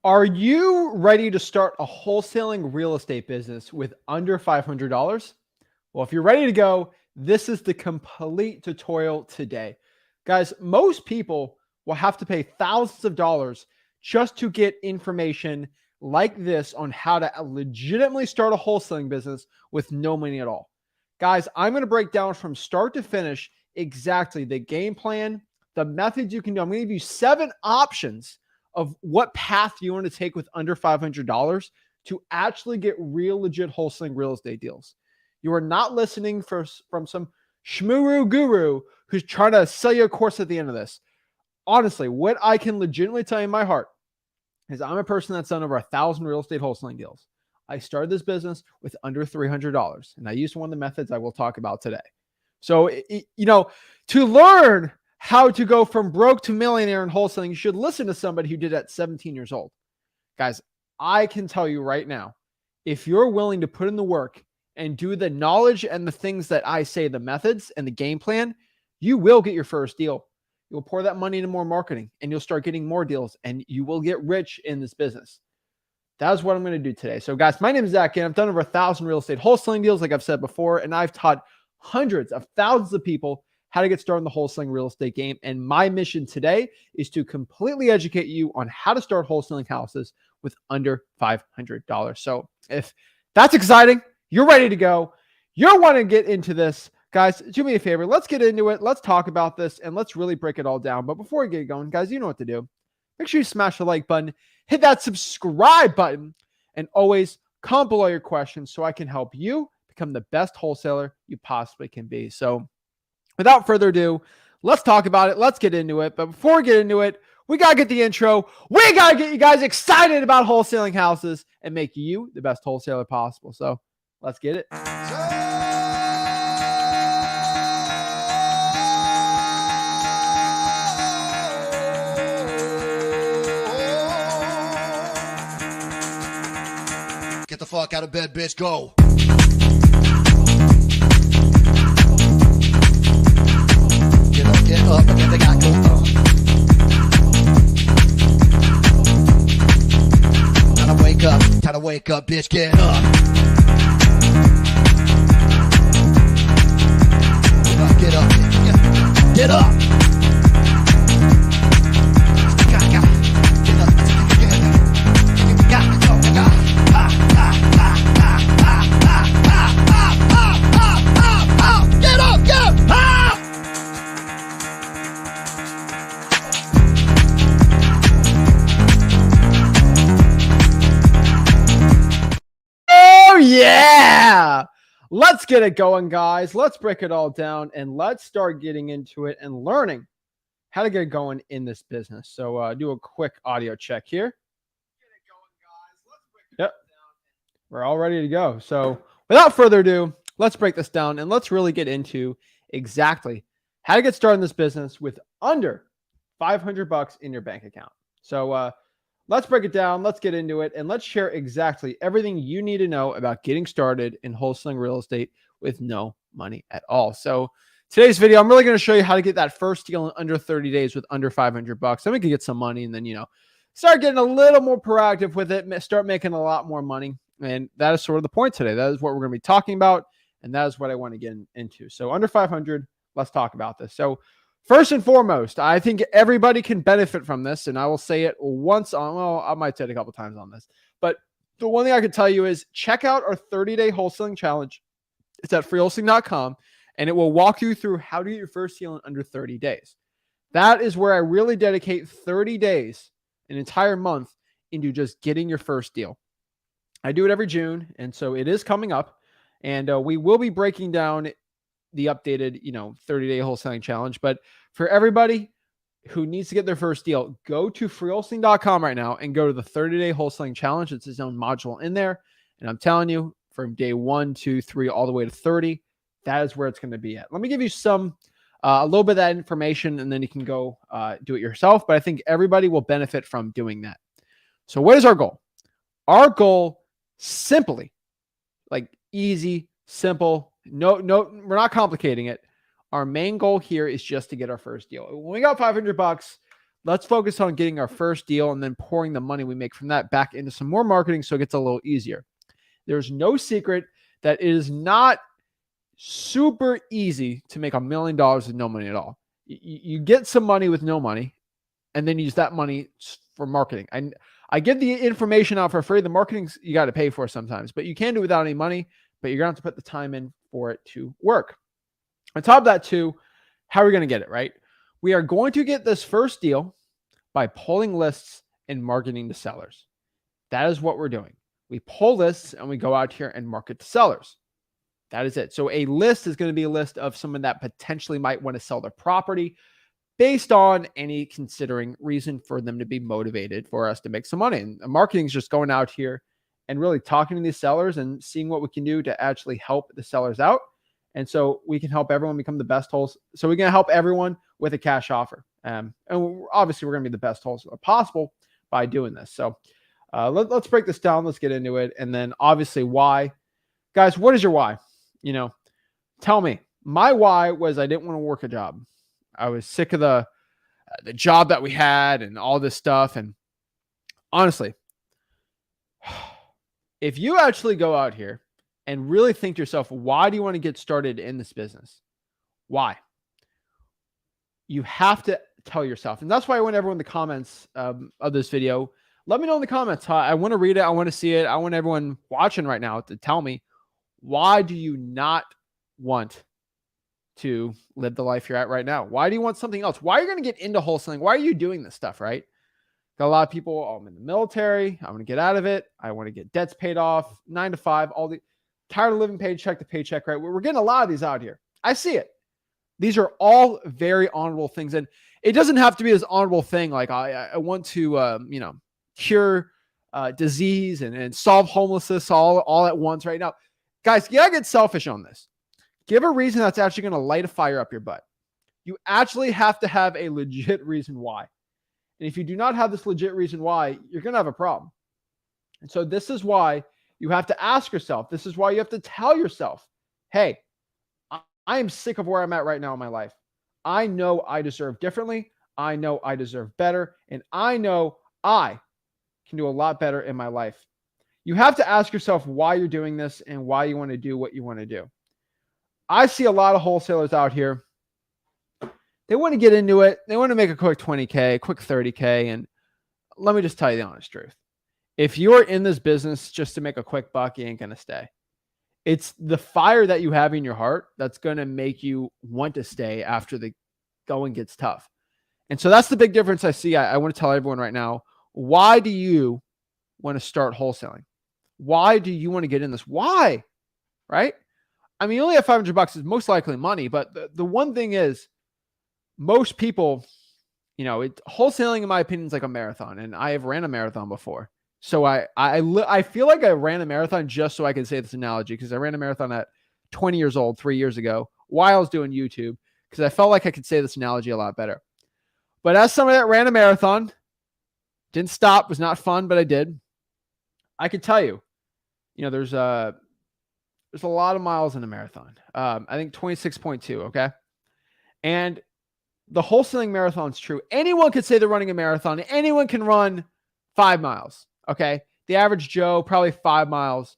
Are you ready to start a wholesaling real estate business with under $500? Well, if you're ready to go, this is the complete tutorial today. Guys, most people will have to pay thousands of dollars just to get information like this on how to legitimately start a wholesaling business with no money at all. Guys, I'm going to break down from start to finish exactly the game plan, the methods you can do. I'm going to give you 7 options of what path you want to take with under $500 to actually get real legit wholesaling real estate deals. You are not listening from some shmuru guru who's trying to sell you a course at the end of this. Honestly, what I can legitimately tell you in my heart is I'm a person that's done over 1,000 real estate wholesaling deals. I started this business with under $300, and I used one of the methods I will talk about today. So, to learn how to go from broke to millionaire in wholesaling, you should listen to somebody who did it at 17 years old. Guys, I can tell you right now, if you're willing to put in the work and do the knowledge and the things that I say, the methods and the game plan, you will get your first deal. You'll pour that money into more marketing and you'll start getting more deals and you will get rich in this business. That's what I'm going to do today. So guys, my name is Zach and I've done over 1,000 real estate wholesaling deals, like I've said before, and I've taught hundreds of thousands of people how to get started in the wholesaling real estate game. And my mission today is to completely educate you on how to start wholesaling houses with under $500. So if that's exciting, you're ready to go, you want to get into this, guys, do me a favor. Let's get into it. Let's talk about this and let's really break it all down. But before we get going, guys, you know what to do. Make sure you smash the like button, hit that subscribe button, and always comment below your questions so I can help you become the best wholesaler you possibly can be. So without further ado, let's talk about it. Let's get into it. But before we get into it, we got to get the intro. We got to get you guys excited about wholesaling houses and make you the best wholesaler possible. So let's get it. Get the fuck out of bed, bitch. Go. Get up, and they got go up. Time to wake up, bitch, get up. Get up, get up. Yeah, let's get it going, guys. Let's break it all down and let's start getting into it and learning how to get going in this business. So do a quick audio check here. Get it going, guys. Let's break it all down. We're all ready to go. So without further ado, let's break this down and let's really get into exactly how to get started in this business with under $500 in your bank account. So let's break it down. Let's get into it and let's share exactly everything you need to know about getting started in wholesaling real estate with no money at all. So today's video, I'm really going to show you how to get that first deal in under 30 days with under $500. Then we can get some money and then, start getting a little more proactive with it, start making a lot more money. And that is sort of the point today. That is what we're going to be talking about. And that is what I want to get into. So under 500, let's talk about this. So first and foremost, I think everybody can benefit from this, and I will say it once on, well, I might say it a couple times on this, but the one thing I can tell you is check out our 30-day wholesaling challenge. It's at freewholesaling.com, and it will walk you through how to get your first deal in under 30 days. That is where I really dedicate 30 days, an entire month, into just getting your first deal. I do it every June, and so it is coming up, and we will be breaking down the updated, 30-day wholesaling challenge. But for everybody who needs to get their first deal, go to freewholesaling.com right now and go to the 30-day wholesaling challenge. It's its own module in there. And I'm telling you, from day 1, 2, 3, all the way to 30, that is where it's going to be at. Let me give you a little bit of that information, and then you can go do it yourself. But I think everybody will benefit from doing that. So what is our goal? Our goal, simply, like easy, simple, no, we're not complicating it. Our main goal here is just to get our first deal. When we got $500, Let's focus on getting our first deal and then pouring the money we make from that back into some more marketing so it gets a little easier. There's no secret that it is not super easy to make $1 million with no money at all. You get some money with no money and then use that money for marketing. I get the information out for free. The marketing's you got to pay for sometimes, but you can do it without any money, but you're going to have to put the time in for it to work. On top of that too, how are we going to get it, right? We are going to get this first deal by pulling lists and marketing to sellers. That is what we're doing. We pull lists and we go out here and market to sellers. That is it. So a list is going to be a list of someone that potentially might want to sell their property based on any considering reason for them to be motivated for us to make some money. And marketing is just going out here and really talking to these sellers and seeing what we can do to actually help the sellers out. And so we can help everyone become the best hosts. So we're going to help everyone with a cash offer. And obviously we're going to be the best hosts possible by doing this. So let's break this down. Let's get into it. And then obviously why. Guys, what is your why? Tell me. My why was I didn't want to work a job. I was sick of the job that we had and all this stuff. And honestly, if you actually go out here and really think to yourself, why do you want to get started in this business? Why? You have to tell yourself. And that's why I want everyone in the comments of this video. Let me know in the comments. I want to read it. I want to see it. I want everyone watching right now to tell me, why do you not want to live the life you're at right now? Why do you want something else? Why are you going to get into wholesaling? Why are you doing this stuff, right? Got a lot of people, oh, I'm in the military. I want to get out of it. I want to get debts paid off, 9 to 5, tired of living paycheck to paycheck, right? We're getting a lot of these out here. I see it. These are all very honorable things. And it doesn't have to be this honorable thing. Like I want to, cure disease and solve homelessness all at once right now. Guys, you gotta get selfish on this. Give a reason that's actually going to light a fire up your butt. You actually have to have a legit reason why. And if you do not have this legit reason why, you're going to have a problem. And so this is why you have to ask yourself. This is why you have to tell yourself, hey, I am sick of where I'm at right now in my life. I know I deserve differently. I know I deserve better. And I know I can do a lot better in my life. You have to ask yourself why you're doing this and why you want to do what you want to do. I see a lot of wholesalers out here. They want to get into it. They want to make a quick 20K, quick 30K. And let me just tell you the honest truth. If you're in this business just to make a quick buck, you ain't going to stay. It's the fire that you have in your heart that's going to make you want to stay after the going gets tough. And so that's the big difference I see. I want to tell everyone right now, why do you want to start wholesaling? Why do you want to get in this? Why? Right? I mean, you only have $500 is most likely money, but the one thing is most people, wholesaling in my opinion is like a marathon, and I have ran a marathon before. So I feel like I ran a marathon just so I can say this analogy, because I ran a marathon at 20 years old, 3 years ago, while I was doing YouTube, because I felt like I could say this analogy a lot better. But as somebody that ran a marathon, didn't stop, was not fun, but I did. I could tell you, there's a lot of miles in a marathon. I think 26.2. Okay. And the wholesaling marathon is true. Anyone could say they're running a marathon. Anyone can run 5 miles. Okay. The average Joe, probably 5 miles.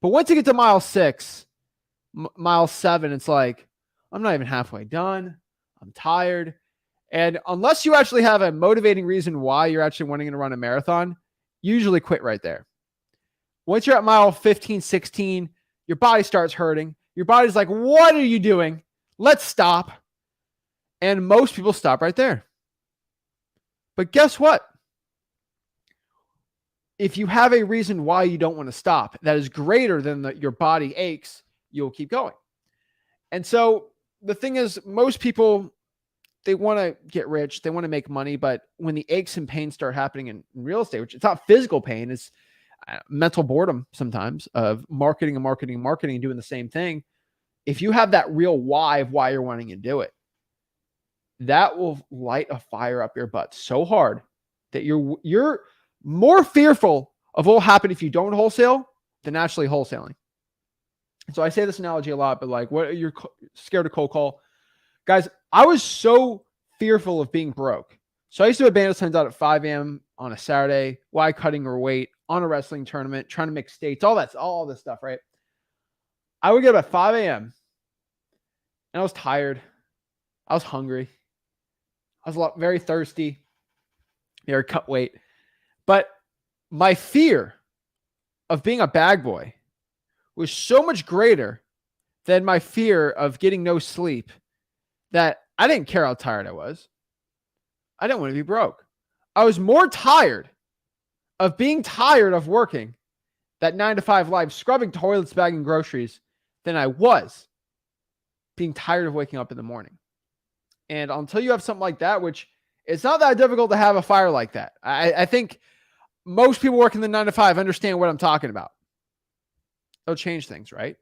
But once you get to mile 6, mile 7, it's like, I'm not even halfway done. I'm tired. And unless you actually have a motivating reason why you're actually wanting to run a marathon, you usually quit right there. Once you're at mile 15, 16, your body starts hurting. Your body's like, what are you doing? Let's stop. And most people stop right there. But guess what? If you have a reason why you don't want to stop that is greater than your body aches, you'll keep going. And so the thing is, most people, they want to get rich. They want to make money. But when the aches and pains start happening in real estate, which it's not physical pain, it's mental boredom sometimes of marketing and doing the same thing. If you have that real why of why you're wanting to do it, that will light a fire up your butt so hard that you're more fearful of what will happen if you don't wholesale than actually wholesaling. So I say this analogy a lot, but like, what you're scared of cold call. Guys, I was so fearful of being broke. So I used to put bandit signs out at 5 a.m. on a Saturday, while cutting her weight on a wrestling tournament, trying to mix states, all this stuff, right? I would get up at 5 a.m. and I was tired. I was hungry. I was very thirsty. Very cut weight. But my fear of being a bag boy was so much greater than my fear of getting no sleep that I didn't care how tired I was. I didn't want to be broke. I was more tired of being tired of working that 9-to-5 life, scrubbing toilets, bagging groceries, than I was being tired of waking up in the morning. And until you have something like that, which it's not that difficult to have a fire like that. I think most people working the 9-to-5 understand what I'm talking about. It'll change things, right?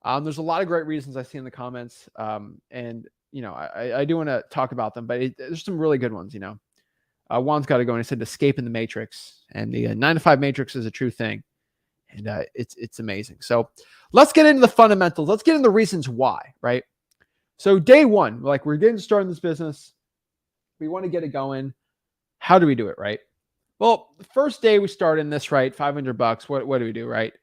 There's a lot of great reasons I see in the comments. And I do want to talk about them, but there's some really good ones, Juan's got to go, and he said escape in the matrix, and the 9-to-5 matrix is a true thing. And it's amazing. So let's get into the fundamentals. Let's get into the reasons why, right? So day one, like we're getting started in this business. We want to get it going. How do we do it, right? Well, the first day we start in this, right? $500. What do we do, right?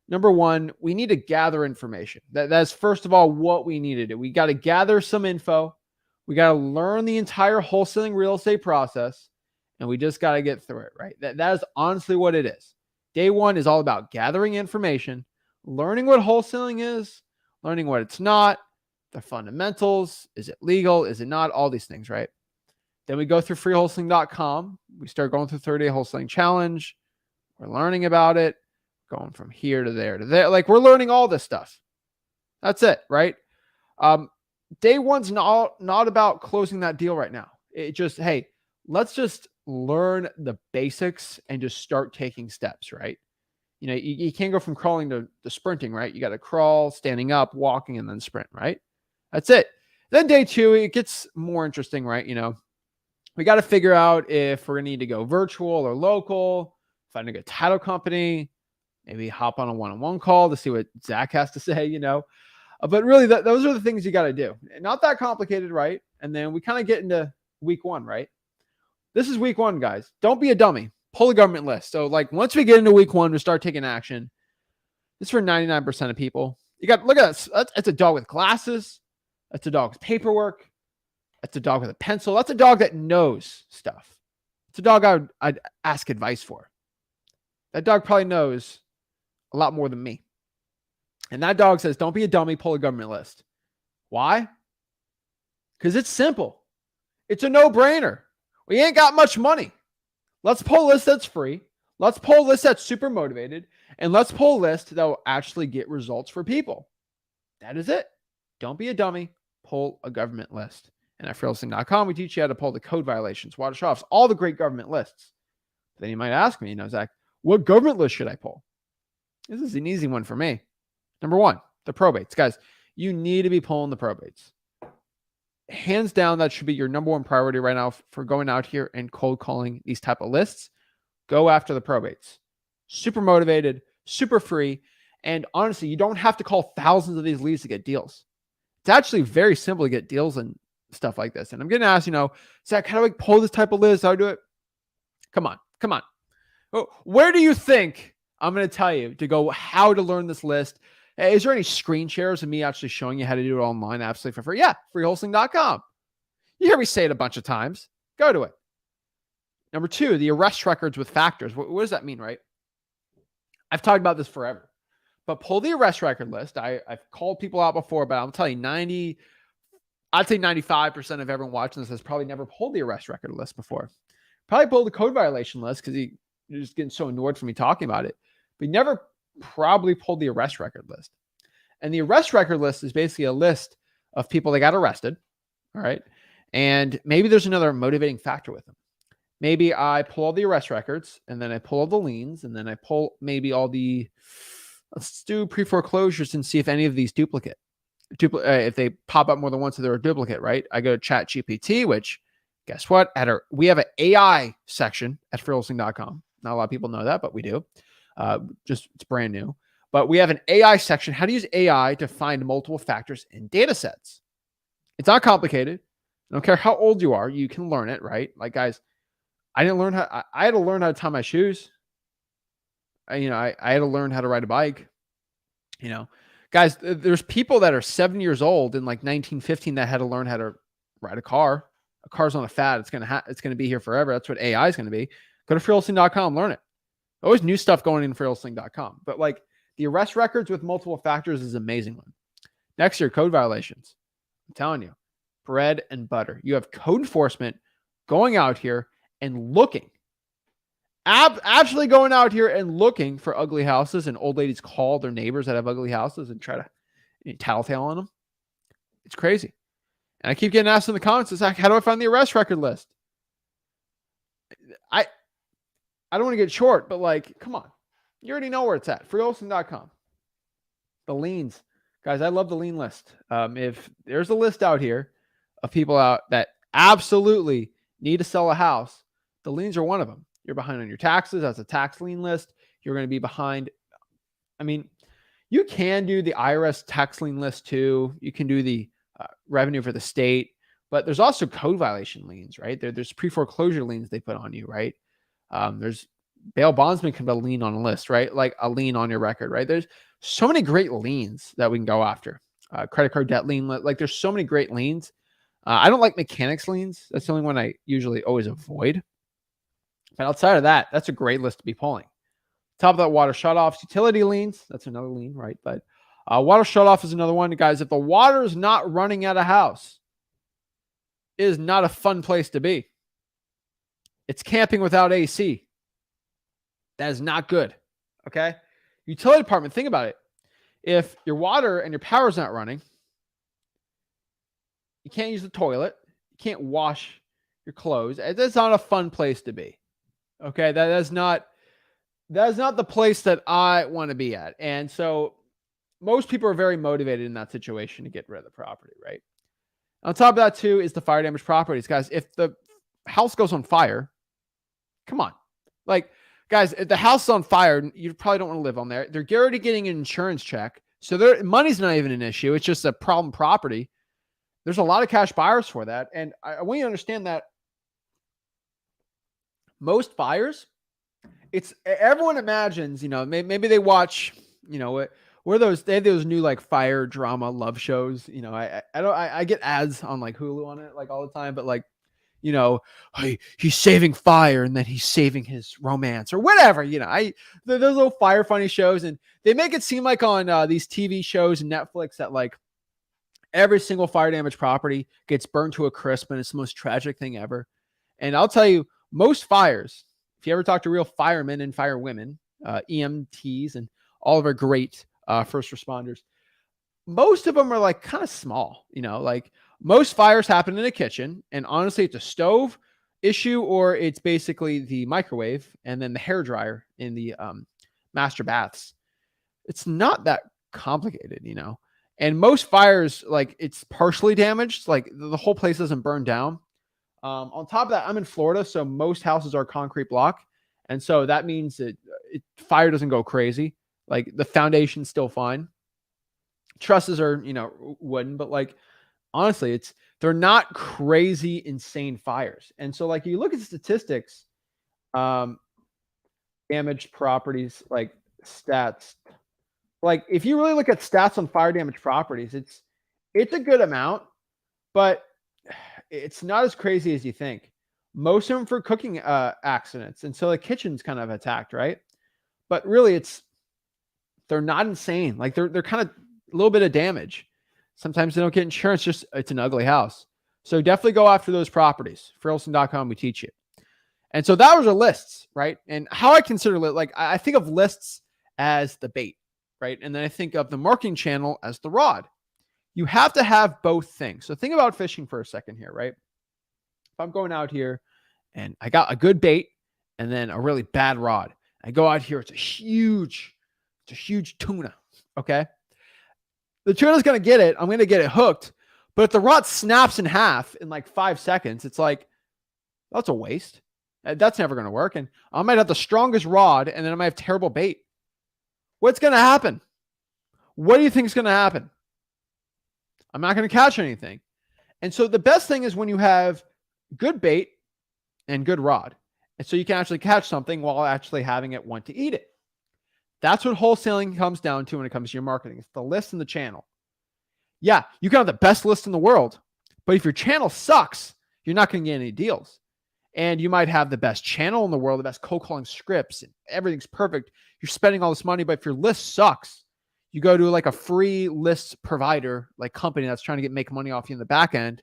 Number one, we need to gather information. That's first of all what we need to do. We got to gather some info. We got to learn the entire wholesaling real estate process, and we just got to get through it, right? That is honestly what it is. Day one is all about gathering information, learning what wholesaling is, learning what it's not, the fundamentals. Is it legal? Is it not? All these things, right? Then we go through freewholesaling.com. We start going through 30-day wholesaling challenge. We're learning about it, going from here to there to there. Like we're learning all this stuff. That's it, right? Day one's not about closing that deal right now. It just, hey, let's just learn the basics and just start taking steps, right? You can't go from crawling to sprinting, right? You got to crawl, standing up, walking, and then sprint, right? That's it. Then day two, it gets more interesting, right? We got to figure out if we're going to need to go virtual or local, find a good title company, maybe hop on a one-on-one call to see what Zach has to say, But really, those are the things you got to do. Not that complicated, right? And then we kind of get into week one, right? This is week one, guys. Don't be a dummy. Pull a government list. So like once we get into week one, we start taking action. This is for 99% of people. You got, look at this. That's a dog with glasses. That's a dog with paperwork. That's a dog with a pencil. That's a dog that knows stuff. It's a dog I'd ask advice for. That dog probably knows a lot more than me. And that dog says, don't be a dummy, pull a government list. Why? Because it's simple. It's a no-brainer. We ain't got much money. Let's pull a list that's free. Let's pull a list that's super motivated. And let's pull a list that will actually get results for people. That is it. Don't be a dummy. Pull a government list. And at freewholesaling.com, we teach you how to pull the code violations, water shutoffs, all the great government lists. But then you might ask me, Zach, what government list should I pull? This is an easy one for me. Number one, the probates. Guys, you need to be pulling the probates. Hands down, that should be your number one priority right now for going out here and cold calling these type of lists. Go after the probates. Super motivated, super free. And honestly, you don't have to call thousands of these leads to get deals. It's actually very simple to get deals and stuff like this. And I'm going to ask, Zach, how do I pull this type of list? How do I do it? Come on. Where do you think I'm going to tell you to go how to learn this list? Is there any screen shares of me actually showing you how to do it online absolutely for free? Yeah, freewholesaling.com. You hear me say it a bunch of times. Go to it. Number two, the arrest records with factors. What does that mean, right? I've talked about this forever. But pull the arrest record list. I've called people out before, but I'll tell you, I'd say 95% of everyone watching this has probably never pulled the arrest record list before. Probably pulled the code violation list because you're just getting so annoyed from me talking about it. But never probably pulled the arrest record list. And the arrest record list is basically a list of people that got arrested. All right. And maybe there's another motivating factor with them. Maybe I pull all the arrest records, and then I pull all the liens, and then I pull maybe all the, let's do pre-foreclosures and see if any of these duplicate. If they pop up more than once, so they're a duplicate, right? I go to ChatGPT, which guess what? We have an AI section at freewholesaling.com. Not a lot of people know that, but we do. It's brand new. But we have an AI section, how to use AI to find multiple factors in data sets. It's not complicated. I don't care how old you are, you can learn it, right? Like, guys, I didn't learn how, I had to learn how to tie my shoes. I had to learn how to ride a bike. Guys, there's people that are 7 years old in like 1915 that had to learn how to ride a car. A car's on a fad. It's gonna be here forever. That's what AI is gonna be. Go to freelisting.com, learn it. Always new stuff going in freelisting.com. But like the arrest records with multiple factors is an amazing one. Next year, code violations. I'm telling you, bread and butter. You have code enforcement going out here and looking, actually going out here and looking for ugly houses, and old ladies call their neighbors that have ugly houses and try to tattletale on them. It's crazy. And I keep getting asked in the comments, it's like, how do I find the arrest record list? I don't want to get short, but like, come on. You already know where it's at. freelisting.com. The liens. Guys, I love the lien list. If there's a list out here of people out that absolutely need to sell a house, the liens are one of them. You're behind on your taxes. That's a tax lien list. You're going to be behind. I mean, you can do the IRS tax lien list too. You can do the revenue for the state, but there's also code violation liens, right? There's pre-foreclosure liens they put on you, right? There's bail bondsman can be a lien on a list, right? Like a lien on your record, right? There's so many great liens that we can go after. Credit card debt lien, like there's so many great liens. I don't like mechanics liens. That's the only one I usually always avoid. But outside of that, that's a great list to be pulling. Top of that, water shutoffs, utility liens. That's another lien, right? But water shutoff is another one. Guys, if the water is not running at a house, it is not a fun place to be. It's camping without AC. That is not good. Okay? Utility department, think about it. If your water and your power is not running, you can't use the toilet. You can't wash your clothes. That's not a fun place to be. Okay? That's not the place that I want to be at. And so most people are very motivated in that situation to get rid of the property, right? On top of that, too, is the fire damage properties. Guys, if the house goes on fire, come on. Like, guys, if the house is on fire, you probably don't want to live on there. They're already getting an insurance check. So their money's not even an issue. It's just a problem property. There's a lot of cash buyers for that. And I want you to understand that most fires, everyone imagines, maybe they watch, where they have those new like fire drama love shows. I get ads on like Hulu on it like all the time, but like, hey, he's saving fire and then he's saving his romance or whatever. Those little fire funny shows, and they make it seem like on these TV shows and Netflix that like every single fire damage property gets burned to a crisp and it's the most tragic thing ever. And I'll tell you, most fires, if you ever talk to real firemen and firewomen, EMTs, and all of our great first responders, most of them are like kind of small, like most fires happen in a kitchen, and honestly, it's a stove issue or it's basically the microwave and then the hair dryer in the master baths. It's not that complicated, and most fires, like it's partially damaged, like the whole place doesn't burn down. On top of that, I'm in Florida, so most houses are concrete block. And so that means that fire doesn't go crazy. Like the foundation's still fine. Trusses are, wooden, but like, honestly, they're not crazy, insane fires. And so like you look at statistics, damaged properties, like stats, like if you really look at stats on fire damaged properties, it's a good amount, but it's not as crazy as you think. Most of them for cooking accidents. And so the kitchen's kind of attacked, right? But really they're not insane. Like they're kind of a little bit of damage. Sometimes they don't get insurance, just it's an ugly house. So definitely go after those properties. freelisting.com, we teach you. And so that was our lists, right? And how I consider it, like I think of lists as the bait, right? And then I think of the marketing channel as the rod. You have to have both things. So think about fishing for a second here, right? If I'm going out here and I got a good bait and then a really bad rod, I go out here, it's a huge tuna, okay? The tuna's going to get it. I'm going to get it hooked. But if the rod snaps in half in like 5 seconds, it's like, that's a waste. That's never going to work. And I might have the strongest rod and then I might have terrible bait. What's going to happen? What do you think is going to happen? I'm not going to catch anything. And so the best thing is when you have good bait and good rod. And so you can actually catch something while actually having it want to eat it. That's what wholesaling comes down to when it comes to your marketing. It's the list and the channel. Yeah, you can have the best list in the world, but if your channel sucks, you're not going to get any deals. And you might have the best channel in the world, the best cold calling scripts, and everything's perfect. You're spending all this money, but if your list sucks, you go to like a free list provider, like company that's trying to make money off you in the back end,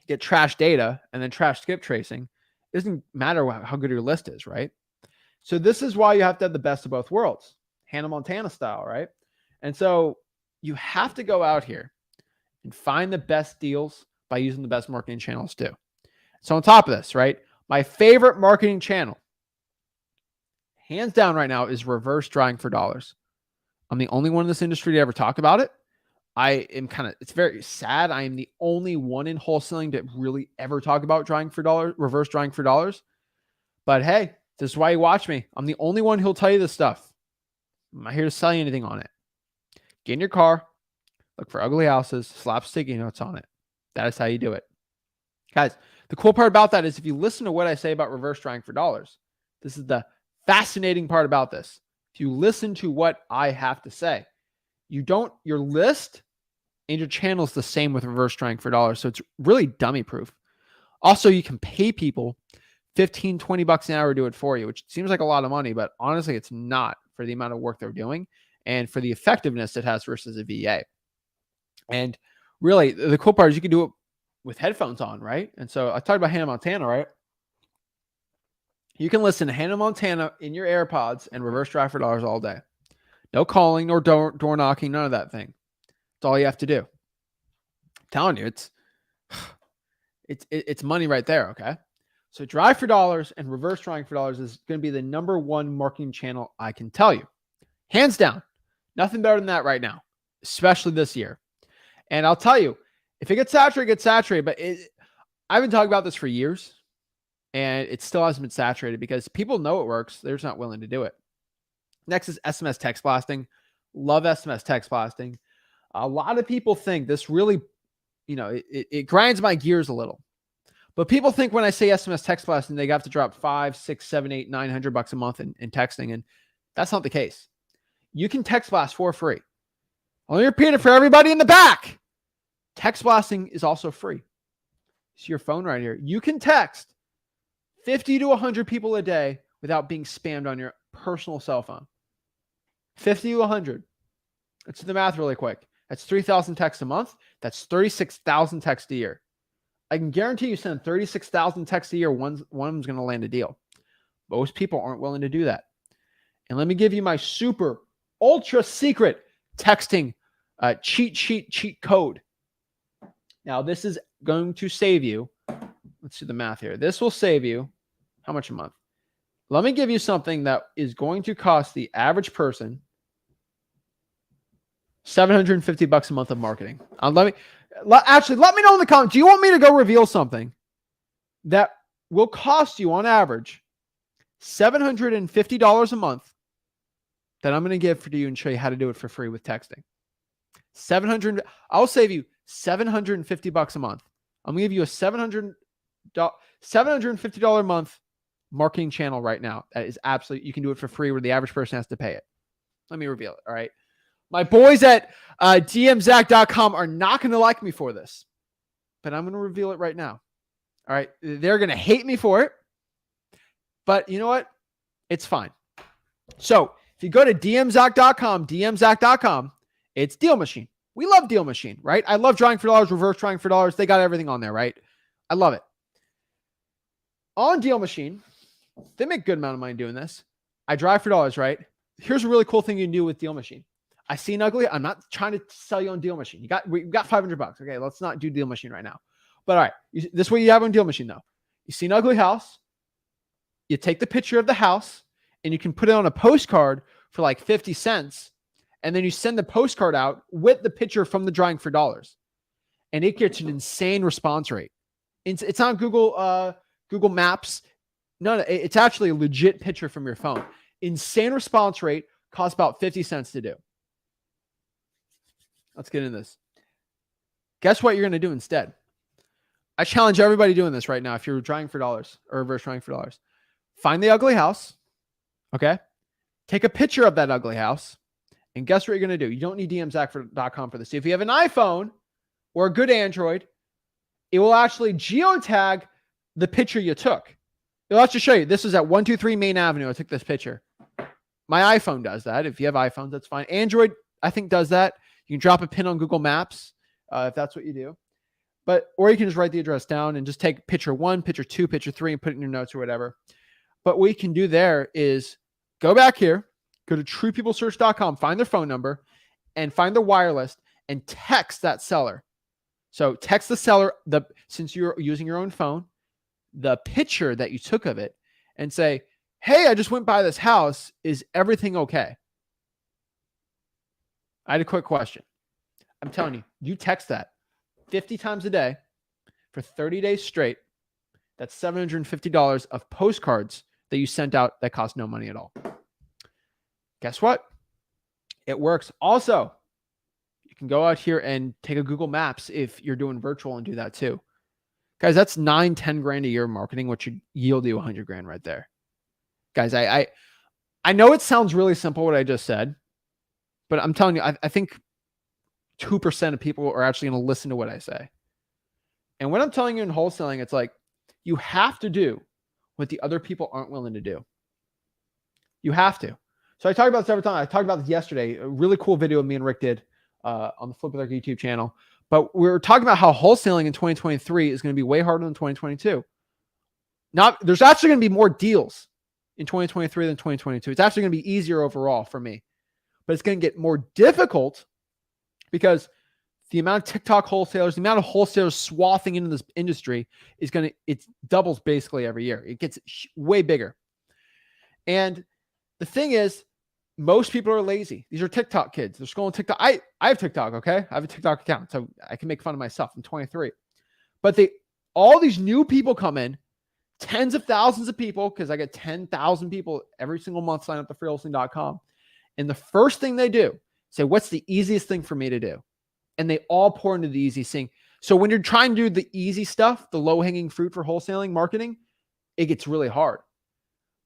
get trash data and then trash skip tracing. It doesn't matter how good your list is, right? So this is why you have to have the best of both worlds, Hannah Montana style, right? And so you have to go out here and find the best deals by using the best marketing channels too. So on top of this, right, my favorite marketing channel, hands down right now, is reverse drawing for dollars. I'm the only one in this industry to ever talk about it. I am it's very sad. I am the only one in wholesaling to really ever talk about drawing for dollars, reverse drawing for dollars. But hey, this is why you watch me. I'm the only one who'll tell you this stuff. I'm not here to sell you anything on it. Get in your car, look for ugly houses, slap sticky notes on it. That is how you do it. Guys, the cool part about that is if you listen to what I say about reverse drawing for dollars, this is the fascinating part about this. If you listen to what I have to say, your list and your channel is the same with reverse drawing for dollars. So it's really dummy proof. Also, you can pay people 15, 20 bucks an hour to do it for you, which seems like a lot of money, but honestly, it's not for the amount of work they're doing and for the effectiveness it has versus a VA. And really, the cool part is you can do it with headphones on, right? And so I talked about Hannah Montana, right? You can listen to Hannah Montana in your AirPods and reverse drive for dollars all day. No calling, nor door knocking, none of that thing. That's all you have to do. I'm telling you, it's money right there, okay? So drive for dollars and reverse drawing for dollars is going to be the number one marketing channel I can tell you. Hands down. Nothing better than that right now, especially this year. And I'll tell you, if it gets saturated, it gets saturated. But I've been talking about this for years, and it still hasn't been saturated because people know it works. They're just not willing to do it. Next is SMS text blasting. Love SMS text blasting. A lot of people think this really, it grinds my gears a little. But people think when I say SMS text blasting, they have to drop $500, $600, $700, $800, $900 a month in texting. And that's not the case. You can text blast for free. I'll repeat it for everybody in the back. Text blasting is also free. It's your phone right here. You can text 50 to 100 people a day without being spammed on your personal cell phone. 50 to 100. Let's do the math really quick. That's 3,000 texts a month. That's 36,000 texts a year. I can guarantee you send 36,000 texts a year, one of them's going to land a deal. Most people aren't willing to do that. And let me give you my super ultra secret texting cheat code. Now, this is going to save you. Let's do the math here. This will save you how much a month? Let me give you something that is going to cost the average person $750 a month of marketing. Let me know in the comments. Do you want me to go reveal something that will cost you on average $750 a month that I'm going to give for you and show you how to do it for free with texting? I'll save you $750 a month. I'm going to give you a $750 a month marketing channel right now. That is absolutely, you can do it for free where the average person has to pay it. Let me reveal it. All right. My boys at dmzack.com are not going to like me for this, but I'm going to reveal it right now. All right. They're going to hate me for it, but you know what? It's fine. So if you go to dmzack.com, it's Deal Machine. We love Deal Machine, right? I love drawing for dollars, reverse drawing for dollars. They got everything on there, right? I love it. On Deal Machine, they make a good amount of money doing this. I drive for dollars, right? Here's a really cool thing you can do with Deal Machine. I see an ugly. I'm not trying to sell you on Deal Machine. We got $500. Okay, let's not do Deal Machine right now. But all right, this is what you have on Deal Machine though. You see an ugly house. You take the picture of the house and you can put it on a postcard for like 50 cents. And then you send the postcard out with the picture from the drawing for dollars. And it gets an insane response rate. It's on Google Maps. No, it's actually a legit picture from your phone. Insane response rate, costs about 50 cents to do. Let's get into this. Guess what you're going to do instead? I challenge everybody doing this right now. If you're trying for dollars or reverse trying for dollars, find the ugly house. Okay. Take a picture of that ugly house. And guess what you're going to do? You don't need dmzack.com for this. If you have an iPhone or a good Android, it will actually geotag the picture you took. It'll actually show you, this is at 123 Main Avenue. I took this picture. My iPhone does that. If you have iPhones, that's fine. Android, I think, does that. You can drop a pin on Google Maps if that's what you do. Or you can just write the address down and just take picture 1, picture 2, picture 3, and put it in your notes or whatever. But what you can do there is go back here, go to truepeoplesearch.com, find their phone number, and find their wire list, and text that seller. So text the seller, since you're using your own phone, the picture that you took of it, and say, hey, I just went by this house. Is everything okay? I had a quick question. I'm telling you, you text that 50 times a day for 30 days straight. That's $750 of postcards that you sent out that cost no money at all. Guess what? It works. Also, you can go out here and take a Google Maps if you're doing virtual and do that too. Guys, that's 9-10 grand a year marketing, which should yield you 100 grand right there. Guys, I know it sounds really simple what I just said, but I'm telling you, I think 2% of people are actually going to listen to what I say. And when I'm telling you in wholesaling, it's like you have to do what the other people aren't willing to do. You have to. So I talked about this every time. I talked about this yesterday. A really cool video me and Rick did on the Flip With Our YouTube channel. But we were talking about how wholesaling in 2023 is going to be way harder than 2022. There's actually going to be more deals in 2023 than 2022. It's actually going to be easier overall for me. But it's going to get more difficult because the amount of TikTok wholesalers, the amount of wholesalers swathing into this industry it doubles basically every year. It gets way bigger. And the thing is, most people are lazy. These are TikTok kids. They're scrolling TikTok. I have TikTok, okay? I have a TikTok account, so I can make fun of myself. I'm 23. But all these new people come in, tens of thousands of people, because I get 10,000 people every single month sign up to freewholesaling.com. And the first thing they do, say, what's the easiest thing for me to do? And they all pour into the easy thing. So when you're trying to do the easy stuff, the low-hanging fruit for wholesaling marketing, it gets really hard.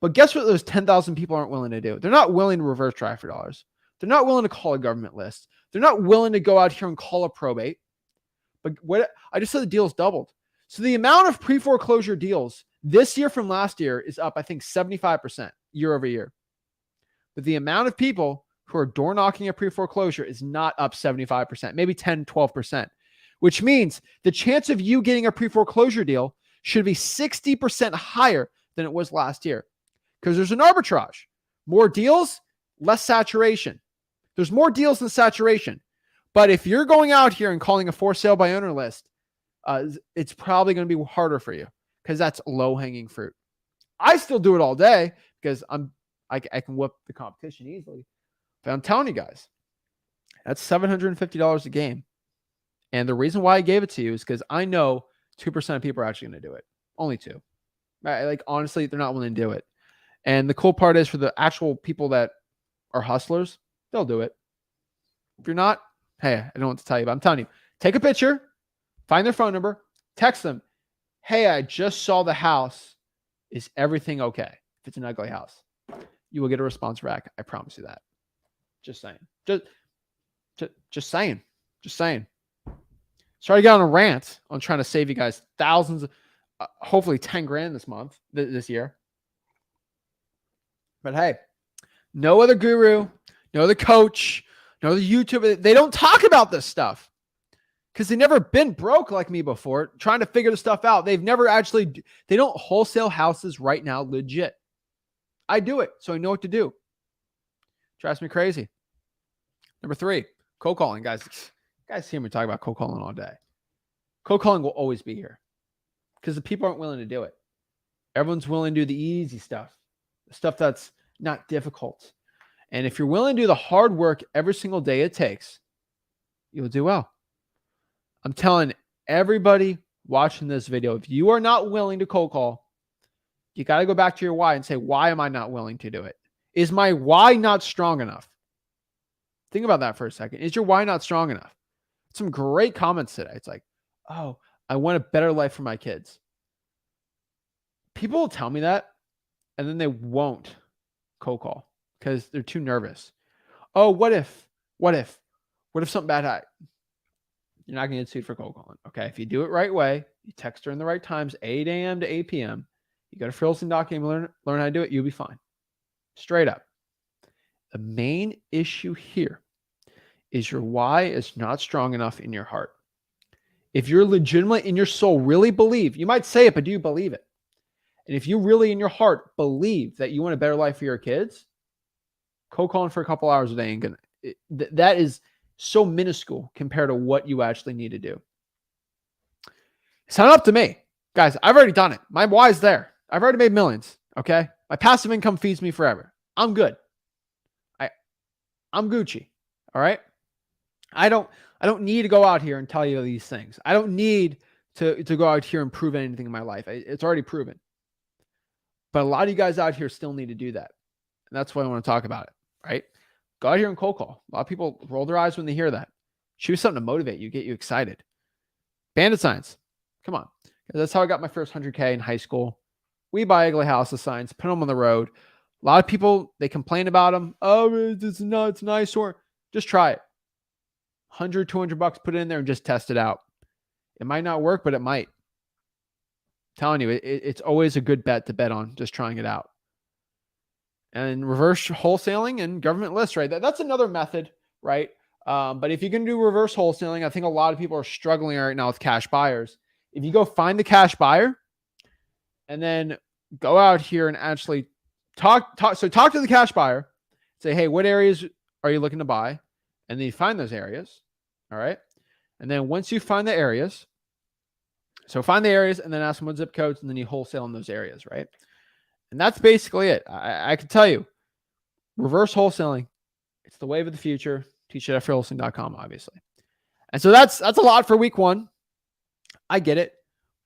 But guess what those 10,000 people aren't willing to do? They're not willing to reverse try for dollars. They're not willing to call a government list. They're not willing to go out here and call a probate. But what I just said, the deal's doubled. So the amount of pre-foreclosure deals this year from last year is up, I think, 75% year over year. But the amount of people who are door knocking at pre-foreclosure is not up 75%, maybe 10, 12%, which means the chance of you getting a pre-foreclosure deal should be 60% higher than it was last year. Because there's an arbitrage. More deals, less saturation. There's more deals than saturation. But if you're going out here and calling a for sale by owner list, it's probably going to be harder for you because that's low-hanging fruit. I still do it all day because I can whip the competition easily. But I'm telling you guys, that's $750 a game. And the reason why I gave it to you is because I know 2% of people are actually going to do it. Only 2. Right? Like, honestly, they're not willing to do it. And the cool part is for the actual people that are hustlers, they'll do it. If you're not, hey, I don't know what to tell you, but I'm telling you, take a picture, find their phone number, text them, hey, I just saw the house. Is everything okay? If it's an ugly house, you will get a response back. I promise you that. Just saying. Just saying. Just saying. Sorry to get on a rant on trying to save you guys thousands, hopefully 10 grand this month, this year. But hey, no other guru, no other coach, no other YouTuber, they don't talk about this stuff because they've never been broke like me before trying to figure the stuff out. They don't wholesale houses right now legit. I do it, so I know what to do. Drives me crazy. Number 3, cold calling, guys. You guys hear me talk about cold calling all day. Cold calling will always be here because the people aren't willing to do it. Everyone's willing to do the easy stuff. Stuff that's not difficult. And if you're willing to do the hard work every single day it takes, you'll do well. I'm telling everybody watching this video, if you are not willing to cold call, you got to go back to your why and say, why am I not willing to do it? Is my why not strong enough? Think about that for a second. Is your why not strong enough? Some great comments today. It's like, oh, I want a better life for my kids. People will tell me that, and then they won't cold call because they're too nervous. Oh, what if something bad happens? You're not going to get sued for cold calling. Okay. If you do it right way, you text her in the right times, 8 a.m. to 8 p.m. You go to Wholesaling.com, learn how to do it. You'll be fine. Straight up. The main issue here is your why is not strong enough in your heart. If you're legitimately in your soul really believe, you might say it, but do you believe it? And if you really in your heart believe that you want a better life for your kids, cold calling for a couple hours a day ain't gonna. That is so minuscule compared to what you actually need to do. It's not up to me. Guys, I've already done it. My why's there. I've already made millions. Okay. My passive income feeds me forever. I'm good. I'm Gucci. All right. I don't need to go out here and tell you these things. I don't need to go out here and prove anything in my life. It's already proven. But a lot of you guys out here still need to do that. And that's why I want to talk about it. Right. Go out here and cold call. A lot of people roll their eyes when they hear that. Choose something to motivate you, get you excited. Bandit signs. Come on. That's how I got my first 100K in high school. We buy ugly houses signs, put them on the road. A lot of people, they complain about them. Oh, it's not, it's nice. Or just try it. 100, 200 bucks, put it in there and just test it out. It might not work, but it might. I'm telling you, it's always a good bet to bet on just trying it out. And reverse wholesaling and government lists, right? That's another method, right? But if you can do reverse wholesaling, I think a lot of people are struggling right now with cash buyers. If you go find the cash buyer and then go out here and actually talk to the cash buyer, say, hey, what areas are you looking to buy? And then you find those areas. All right. And then once you find the areas, so find the areas and then ask them what zip codes, and then you wholesale in those areas, right? And that's basically it. I can tell you, reverse wholesaling, it's the wave of the future. Teach it at wholesaling.com, obviously. And so that's a lot for week one. I get it.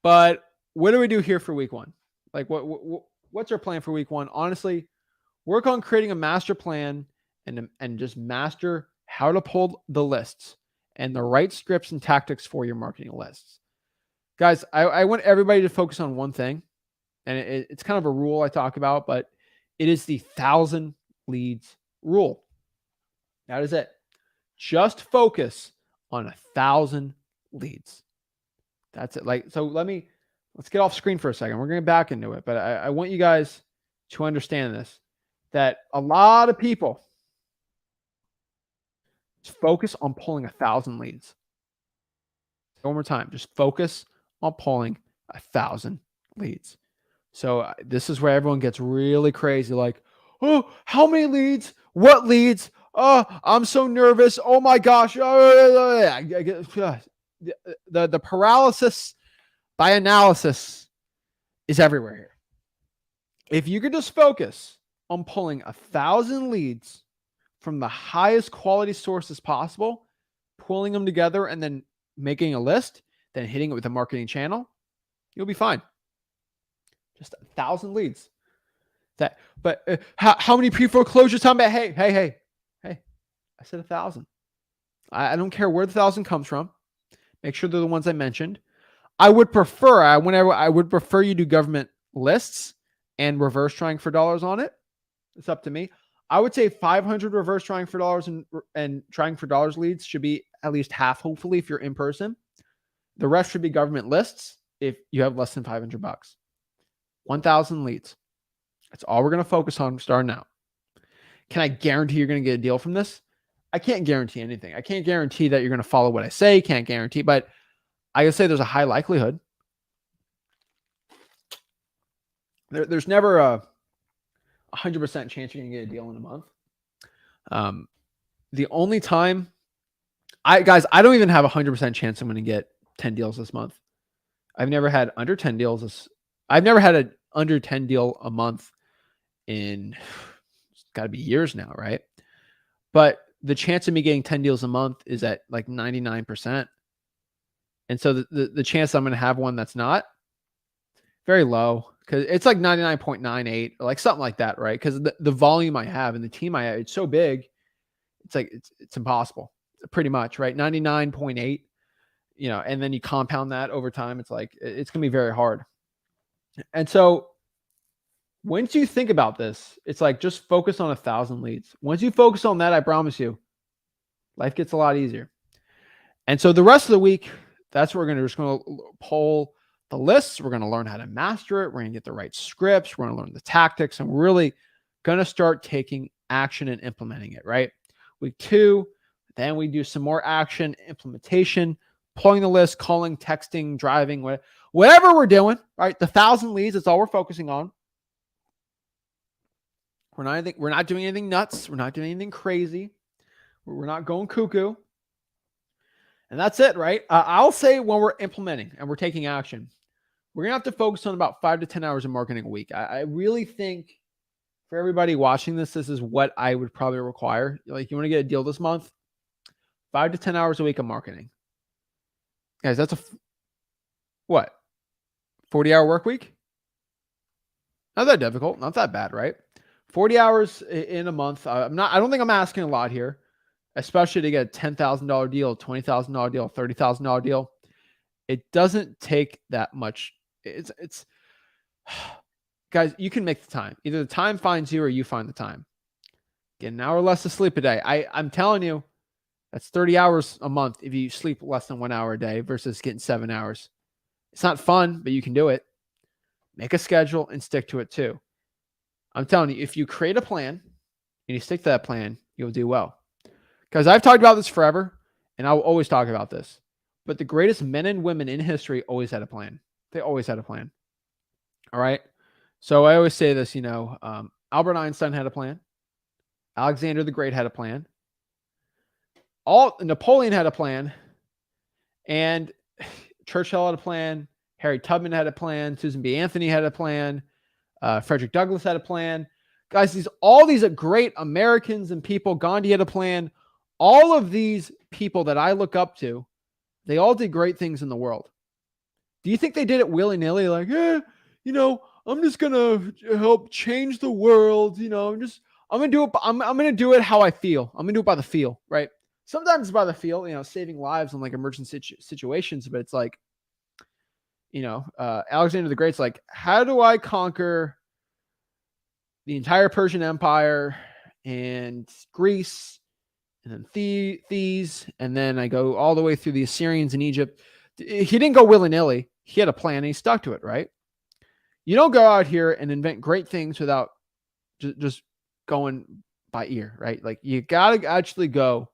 But what do we do here for week one? Like what's our plan for week one? Honestly, work on creating a master plan and just master how to pull the lists and the right scripts and tactics for your marketing lists. Guys, I want everybody to focus on one thing. And it's kind of a rule I talk about, but it is the 1,000 leads rule. That is it. Just focus on 1,000 leads. That's it. Like, so let's get off screen for a second. We're going to back into it, but I want you guys to understand this, that a lot of people just focus on pulling 1,000 leads. One more time, just focus on pulling 1,000 leads. So this is where everyone gets really crazy. Like, oh, how many leads? What leads? Oh, I'm so nervous. Oh my gosh. The paralysis by analysis is everywhere here. If you could just focus on pulling 1,000 leads from the highest quality sources possible, pulling them together and then making a list, then hitting it with a marketing channel, you'll be fine. Just 1,000 leads. But how many pre-foreclosures? Hey, I said 1,000. I don't care where the 1,000 comes from. Make sure they're the ones I mentioned. I would prefer you do government lists and reverse trying for dollars on it. It's up to me. I would say 500 reverse trying for dollars and trying for dollars leads should be at least half, hopefully, if you're in person. The rest should be government lists if you have less than 500 bucks. 1,000 leads. That's all we're going to focus on starting out. Can I guarantee you're going to get a deal from this? I can't guarantee anything. I can't guarantee that you're going to follow what I say. Can't guarantee, but I can say there's a high likelihood. There's never a 100% chance you're going to get a deal in a month. The only time I don't even have a 100% chance I'm going to get 10 deals this month. I've never had under 10 deals. I've never had an under 10 deal a month in, it's got to be years now, right? But the chance of me getting 10 deals a month is at like 99%. And so the chance I'm going to have one that's not, very low, because it's like 99.98 or like something like that, right? Because the volume I have and the team I have, it's so big, it's like it's impossible. pretty much, right? 99.8, and then you compound that over time. It's like, it's going to be very hard. And so once you think about this, it's like, just focus on 1,000 leads. Once you focus on that, I promise you, life gets a lot easier. And so the rest of the week, that's what we're going to do. We're just going to pull the lists. We're going to learn how to master it. We're going to get the right scripts. We're going to learn the tactics, and we're really going to start taking action and implementing it, right? Week 2, then we do some more action, implementation, pulling the list, calling, texting, driving, whatever we're doing, right? The 1,000 leads, that's all we're focusing on. We're not doing anything nuts. We're not doing anything crazy. We're not going cuckoo. And that's it, right? I'll say when we're implementing and we're taking action, we're going to have to focus on about 5 to 10 hours of marketing a week. I really think for everybody watching this is what I would probably require. Like, you want to get a deal this month, 5 to 10 hours a week of marketing. Guys, that's what? 40-hour work week? Not that difficult. Not that bad, right? 40 hours in a month. I don't think I'm asking a lot here, especially to get a $10,000 deal, $20,000 deal, $30,000 deal. It doesn't take that much. It's guys, you can make the time. Either the time finds you or you find the time. Get an hour less of sleep a day. I'm telling you, that's 30 hours a month if you sleep less than 1 hour a day versus getting 7 hours. It's not fun, but you can do it. Make a schedule and stick to it too. I'm telling you, if you create a plan and you stick to that plan, you'll do well. Because I've talked about this forever, and I will always talk about this. But the greatest men and women in history always had a plan. They always had a plan. All right? So I always say this, Albert Einstein had a plan. Alexander the Great had a plan. Napoleon had a plan. And Churchill had a plan. Harry Tubman had a plan. Susan B. Anthony had a plan. Frederick Douglass had a plan. Guys, all these great Americans and people, Gandhi had a plan. All of these people that I look up to, they all did great things in the world. Do you think they did it willy-nilly? Like, I'm just going to help change the world. I'm going to do it. I'm going to do it how I feel. I'm going to do it by the feel, right? Sometimes by the feel, saving lives in like emergency situations, but it's like, Alexander the Great's like, how do I conquer the entire Persian Empire and Greece and then Thebes, and then I go all the way through the Assyrians in Egypt. He didn't go willy-nilly. He had a plan and he stuck to it, right? You don't go out here and invent great things without just going by ear, right? Like, you got to actually go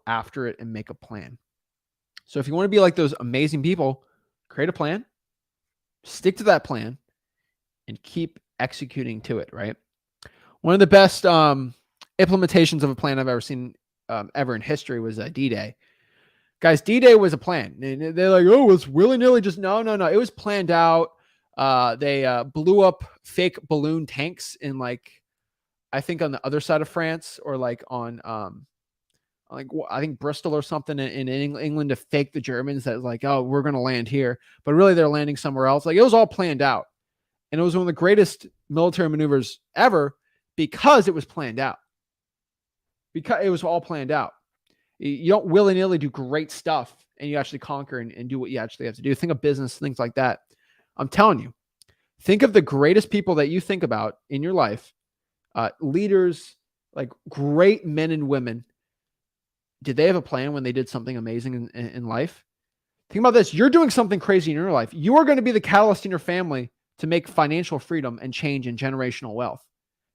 after it and make a plan. So if you want to be like those amazing people, create a plan, stick to that plan, and keep executing to it, right? One of the best implementations of a plan I've ever seen ever in history was D-Day. Guys, D-Day was a plan. And they're like, oh, it's willy-nilly. Just no. It was planned out. They blew up fake balloon tanks in, like, I think on the other side of France, or like on I think Bristol or something in England, to fake the Germans that, like, oh, we're going to land here. But really they're landing somewhere else. Like, it was all planned out. And it was one of the greatest military maneuvers ever because it was planned out. Because it was all planned out. You don't willy-nilly do great stuff and you actually conquer and do what you actually have to do. Think of business, things like that. I'm telling you, think of the greatest people that you think about in your life, leaders, like great men and women. Did they have a plan when they did something amazing in life? Think about this. You're doing something crazy in your life. You are going to be the catalyst in your family to make financial freedom and change and generational wealth.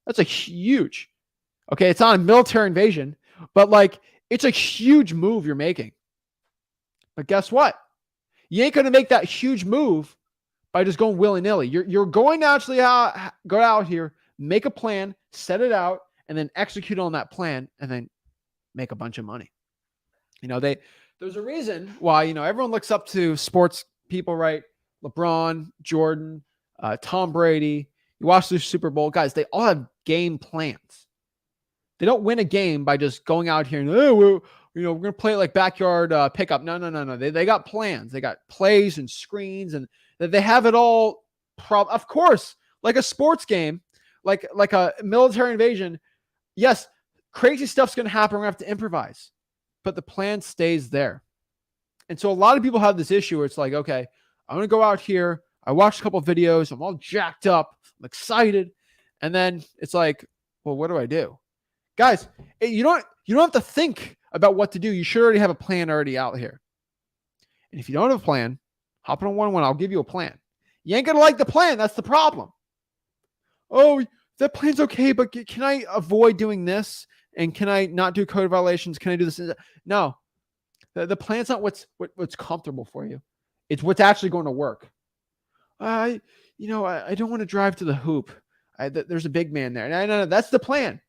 That's a huge, okay, it's not a military invasion, but like, it's a huge move you're making. But guess what? You ain't going to make that huge move by just going willy-nilly. You're going to actually go out here, make a plan, set it out, and then execute on that plan, and then make a bunch of money. There's a reason why, everyone looks up to sports people, right? LeBron, Jordan, Tom Brady. You watch the Super Bowl, guys, they all have game plans. They don't win a game by just going out here and, we're going to play it like backyard pickup. No. They got plans. They got plays and screens, and they have it all. Of course, like a sports game, like a military invasion. Yes, crazy stuff's going to happen. We're going to have to improvise. but the plan stays there. And so a lot of people have this issue where it's like, okay, I'm going to go out here. I watched a couple of videos. I'm all jacked up. I'm excited. And then it's like, well, what do I do? Guys, you don't have to think about what to do. You should already have a plan already out here. And if you don't have a plan, hop on 1-1. I'll give you a plan. You ain't going to like the plan. That's the problem. Oh, that plan's okay, but can I avoid doing this? And can I not do code violations? Can I do this? No, the plan's not what's comfortable for you. It's what's actually going to work. I don't want to drive to the hoop. There's a big man there. No, that's the plan.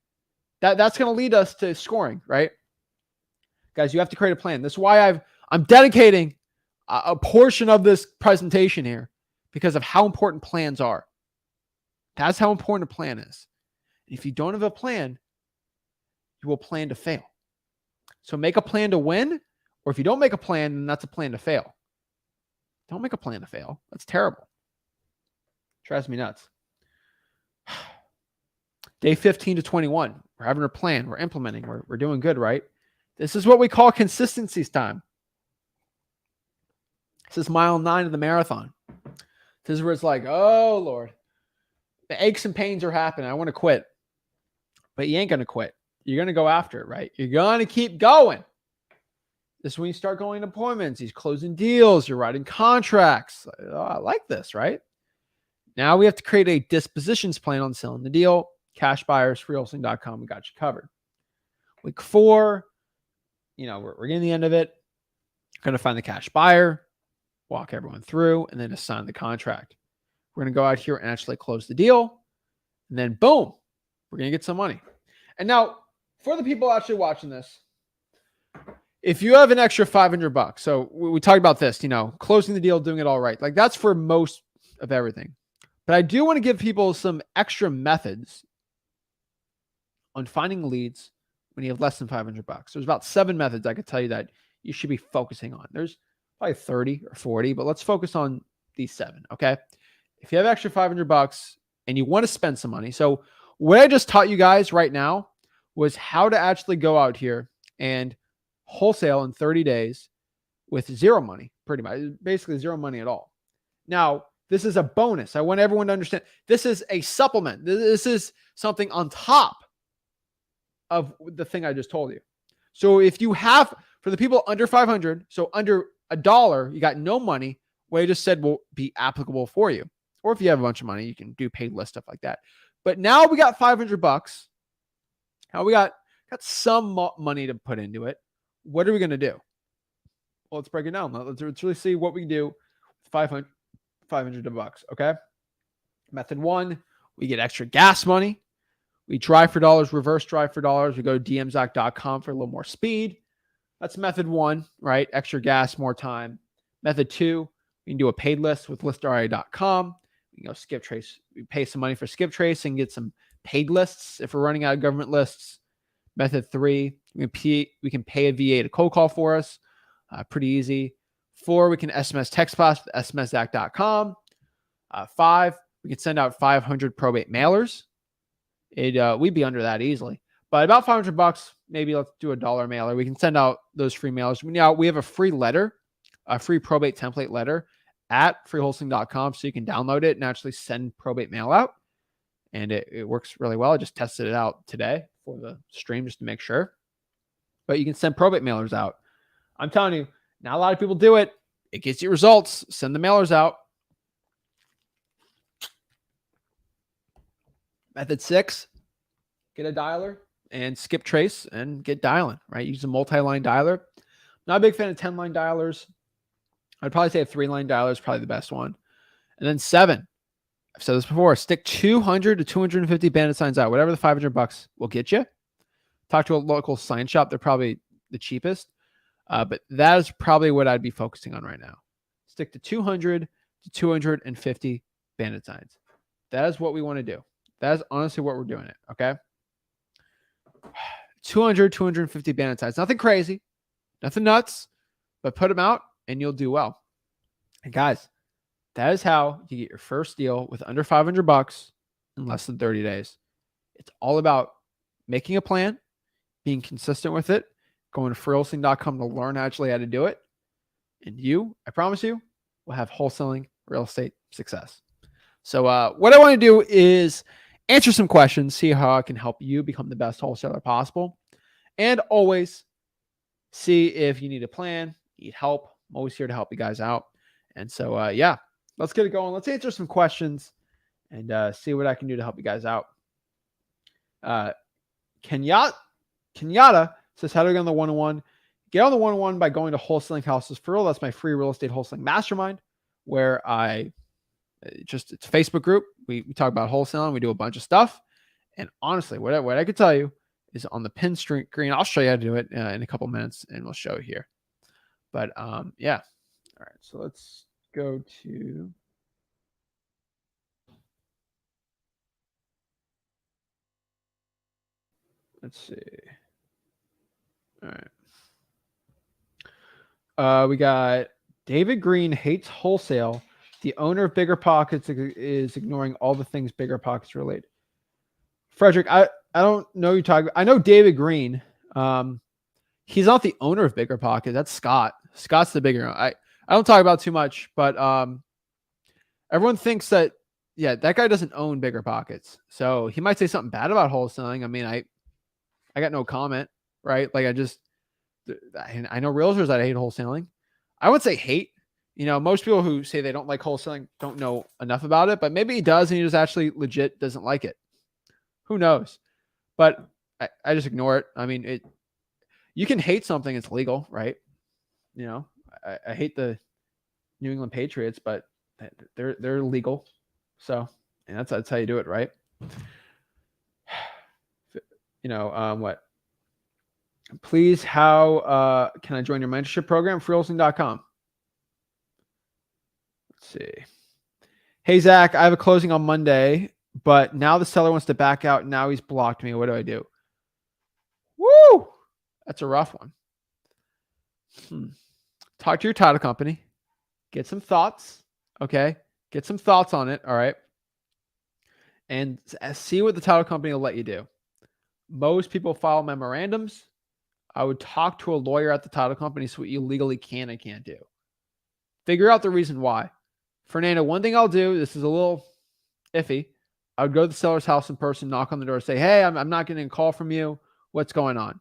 That's going to lead us to scoring, right? Guys, you have to create a plan. That's why I'm dedicating a portion of this presentation here because of how important plans are. That's how important a plan is. If you don't have a plan, you will plan to fail. So make a plan to win, or if you don't make a plan, then that's a plan to fail. Don't make a plan to fail. That's terrible. Drives me nuts. Day 15 to 21. We're having a plan. We're implementing. We're doing good, right? This is what we call consistencies time. This is mile 9 of the marathon. This is where it's like, oh, Lord. The aches and pains are happening. I want to quit. But you ain't going to quit. You're going to go after it, right? You're going to keep going. This is when you start going to appointments. He's closing deals. You're writing contracts. Oh, I like this, right? Now we have to create a dispositions plan on selling the deal. Cash buyers, freewholesaling.com. We got you covered. Week 4, we're getting the end of it. Going to find the cash buyer, walk everyone through, and then assign the contract. We're going to go out here and actually close the deal. And then boom, we're going to get some money. And now for the people actually watching this, if you have an extra $500, so we talked about this, closing the deal, doing it all right. Like that's for most of everything. But I do want to give people some extra methods on finding leads when you have less than $500. There's about 7 methods I could tell you that you should be focusing on. There's probably 30 or 40, but let's focus on these 7, okay? If you have extra $500 and you want to spend some money. So what I just taught you guys right now was how to actually go out here and wholesale in 30 days with zero money, pretty much, basically zero money at all. Now, this is a bonus. I want everyone to understand this is a supplement. This is something on top of the thing I just told you. So if you have, for the people under 500, so under $1, you got no money, what I just said will be applicable for you. Or if you have a bunch of money, you can do paid list, stuff like that. But now we got $500. Now we got some money to put into it. What are we going to do? Well, let's break it down. Let's really see what we can do with $500, okay? Method 1, we get extra gas money. We drive for dollars, reverse drive for dollars. We go to dmzac.com for a little more speed. That's method 1, right? Extra gas, more time. Method 2, we can do a paid list with listri.com. We can go skip trace. We pay some money for skip trace and get some paid lists if we're running out of government lists. Method 3, we can pay a VA to cold call for us. Pretty easy. 4, we can SMS text blast with smszac.com. 5, we can send out 500 probate mailers. We'd be under that easily. But about $500, maybe let's do $1 mailer. We can send out those free mailers. Now we have a free letter, a free probate template letter at freewholesaling.com, so you can download it and actually send probate mail out. And it works really well. I just tested it out today for the stream just to make sure. But you can send probate mailers out. I'm telling you, not a lot of people do it. It gets you results. Send the mailers out. Method 6, get a dialer and skip trace and get dialing, right? Use a multi-line dialer. Not a big fan of 10-line dialers. I'd probably say a 3-line dialer is probably the best one. And then 7, I've said this before, stick 200 to 250 bandit signs out. Whatever the $500 will get you. Talk to a local sign shop. They're probably the cheapest. But that is probably what I'd be focusing on right now. Stick to 200 to 250 bandit signs. That is what we want to do. That is honestly what we're doing it, okay? 200, 250 bandit signs. Nothing crazy. Nothing nuts. But put them out and you'll do well. And guys, that is how you get your first deal with under $500 in less than 30 days. It's all about making a plan, being consistent with it, going to wholesaling.com to learn actually how to do it. And you, I promise you, will have wholesaling real estate success. So what I want to do is answer some questions, see how I can help you become the best wholesaler possible. And always see if you need a plan, need help. I'm always here to help you guys out. And so, yeah, let's get it going. Let's answer some questions and see what I can do to help you guys out. Kenyatta says, how do I get on the one-on-one? Get on the one-on-one by going to Wholesaling Houses for Real. That's my free real estate wholesaling mastermind, where it's a Facebook group. We talk about wholesaling. We do a bunch of stuff. And honestly, what I could tell you is on the pin screen. I'll show you how to do it in a couple minutes, and we'll show you here. But yeah. All right. So let's go to. Let's see. All right. We got David Green hates wholesale. The owner of Bigger Pockets is ignoring all the things Bigger Pockets relate. Frederick, I don't know you talking. I know David Green. He's not the owner of Bigger Pockets. That's Scott. Scott's the bigger. I don't talk about too much, but everyone thinks that that guy doesn't own Bigger Pockets. So he might say something bad about wholesaling. I mean, I got no comment, right? Like I know realtors that hate wholesaling. I would say hate. You know, most people who say they don't like wholesaling don't know enough about it, but maybe he does and he just actually legit doesn't like it. Who knows? But I just ignore it. I mean, you can hate something, it's legal, right? You know, I hate the New England Patriots, but they're legal. So, and that's how you do it, right? You know, what? Please, how can I join your mentorship program? Wholesaling.com. Let's see. Hey, Zach, I have a closing on Monday, but now the seller wants to back out. Now he's blocked me. What do I do? Woo! That's a rough one. Talk to your title company. Get some thoughts. Okay. Get some thoughts on it. All right. And see what the title company will let you do. Most people file memorandums. I would talk to a lawyer at the title company, see what you legally can and can't do. Figure out the reason why. Fernando, one thing I'll do, this is a little iffy. I would go to the seller's house in person, knock on the door, say, hey, I'm not getting a call from you. What's going on?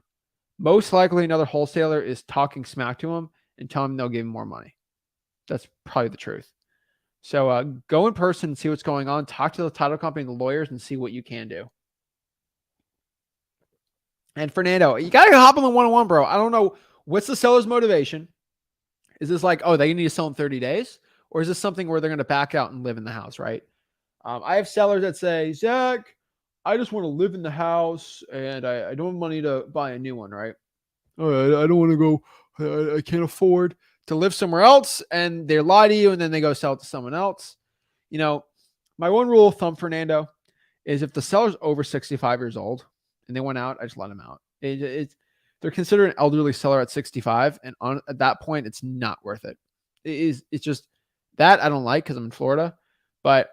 Most likely another wholesaler is talking smack to him and telling him they'll give him more money. That's probably the truth. So go in person and see what's going on. Talk to the title company and the lawyers and see what you can do. And Fernando, you got to hop on the one-on-one, bro. I don't know. What's the seller's motivation? Is this like, oh, they need to sell in 30 days? Or is this something where they're going to back out and live in the house, right? I have sellers that say, Zach, I just want to live in the house and I don't have money to buy a new one, right? Oh, I don't want to go. I can't afford to live somewhere else. And they lie to you and then they go sell it to someone else. You know, my one rule of thumb, Fernando, is if the seller's over 65 years old and they went out, I just let them out. They're considered an elderly seller at 65. And at that point, it's not worth it. It's just that I don't like because I'm in Florida. But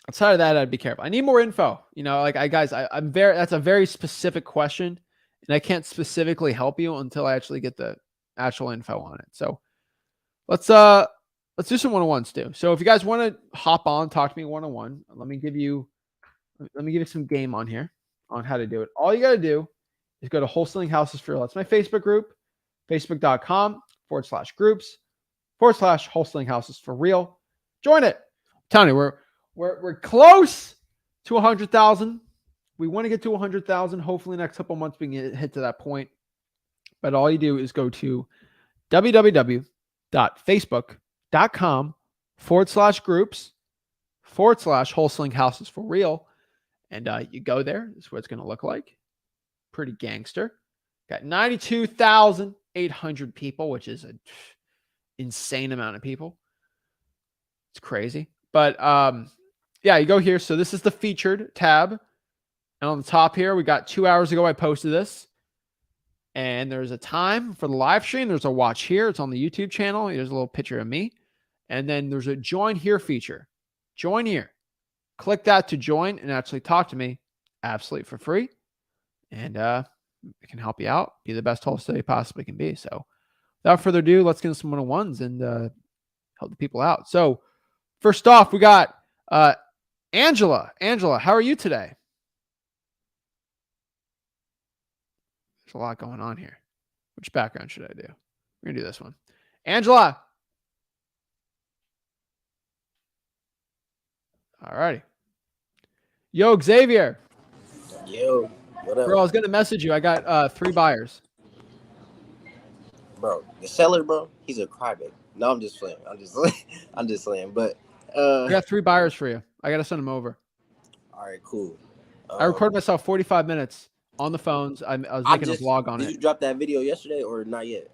outside of that, I'd be careful. I need more info. You know, like that's a very specific question. And I can't specifically help you until I actually get the actual info on it. So let's do some one-on-ones too. So if you guys want to hop on, talk to me one-on-one, let me give you some game on here on how to do it. All you got to do is go to Wholesaling Houses for Real. That's my Facebook group, facebook.com/groups/Wholesaling Houses for Real. Join it. I'm telling you, we're close to 100,000. We want to get to 100,000. Hopefully, next couple months we can hit to that point. But all you do is go to www.facebook.com/groups/Wholesaling Houses for Real. And you go there. This is what it's going to look like. Pretty gangster. Got 92,800 people, which is an insane amount of people. It's crazy. But yeah, you go here. So this is the featured tab. And on the top here, we got 2 hours ago, I posted this. And there's a time for the live stream. There's a watch here. It's on the YouTube channel. Here's a little picture of me. And then there's a join here feature. Join here. Click that to join and actually talk to me absolutely for free. And it can help you out, be the best wholesaler you possibly can be. So without further ado, let's get into some one-on-ones and help the people out. So first off, we got Angela. Angela, how are you today? There's a lot going on here. Which background should I do? We're going to do this one. Angela. All righty. Yo, Xavier. Yo, what up? Bro, I was going to message you. I got 3 buyers. Bro, the seller, bro, he's a crybaby. No, I'm just playing. I'm just playing. But I got 3 buyers for you. I got to send them over. all right, cool. I recorded myself 45 minutes on the phones. I was making a vlog on it. Did you drop that video yesterday or not yet?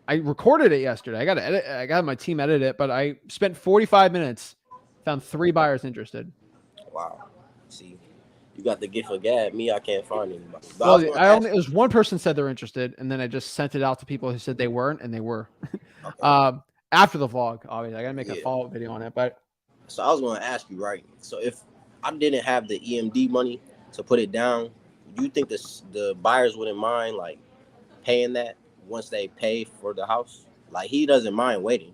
I recorded it yesterday. I got to edit. I got my team edit it, but I spent 45 minutes. Found 3 buyers interested. Wow. See, you got the gift of gab. Me, I can't find anybody. But Well, it was one person said they're interested, and then I just sent it out to people who said they weren't, and they were. Okay. After the vlog, obviously, I got to make a follow-up video on it. But so I was going to ask you, right? So if I didn't have the EMD money to put it down, do you think the buyers wouldn't mind like paying that once they pay for the house? Like he doesn't mind waiting,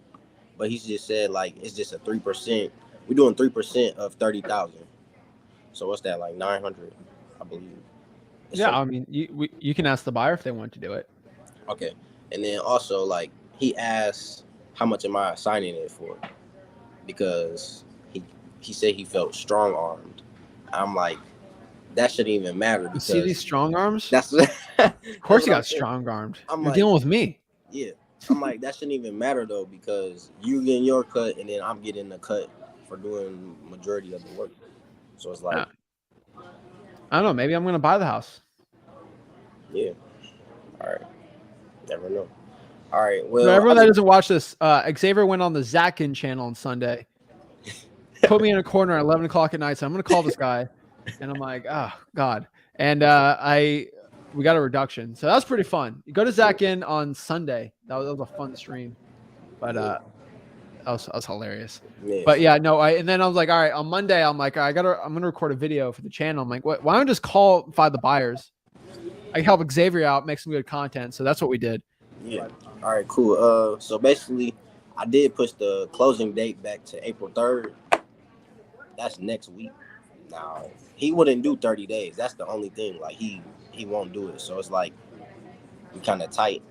but he's just said like it's just a 3%. We're doing 3% of 30,000. So what's that, like 900, I believe. Yeah, I mean, you can ask the buyer if they want to do it. Okay, and then also like he asked, how much am I signing it for? Because he said he felt strong armed. I'm like, that shouldn't even matter. Because you see these strong arms? That's of course you got strong armed. You're dealing with me. Yeah, I'm like, that shouldn't even matter though, because you getting your cut and then I'm getting the cut for doing majority of the work. So it's like, I don't know. Maybe I'm going to buy the house. Yeah. All right. Never know. All right. Well, so everyone that doesn't watch this, Xavier went on the Ginn channel on Sunday, put me in a corner at 11 o'clock at night. So I'm going to call this guy, and I'm like, oh God. And we got a reduction, so that's pretty fun. You go to Ginn on Sunday. That was a fun stream, but that was hilarious. Yeah. But yeah, no. And then I was like, all right, on Monday, I'm like, I'm gonna record a video for the channel. I'm like, why don't I just find the buyers? I can help Xavier out, make some good content. So that's what we did. Yeah. All right, cool. So basically, I did push the closing date back to April 3rd. That's next week. Now he wouldn't do 30 days. That's the only thing. Like he won't do it. So it's like we kind of tight.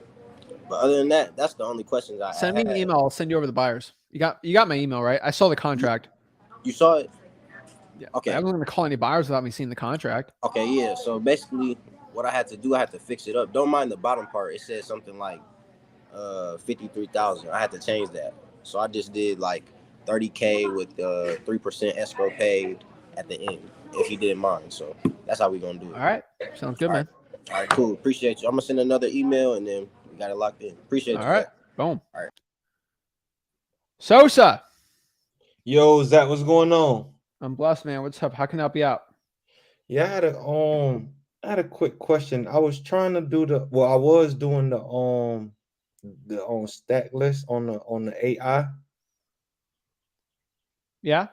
But other than that, that's the only questions I send me an email. I'll send you over the buyers. You got my email, right? I saw the contract. You saw it? Yeah. Okay. I wasn't going to call any buyers without me seeing the contract. Okay, yeah. So basically, what I had to do, I had to fix it up. Don't mind the bottom part. It said something like 53,000. I had to change that. So I just did like 30K with 3% escrow paid at the end, if you didn't mind. So that's how we gonna do it. All right. Sounds good, man. All right, cool. Appreciate you. I'm gonna send another email and then we got it locked in. Appreciate you. All right. Boom. All right. Sosa. Yo, Zach, what's going on? I'm blessed, man. What's up? How can I help you out? Yeah, I had a quick question. I was trying to do I was doing the stack list on the AI. Yeah.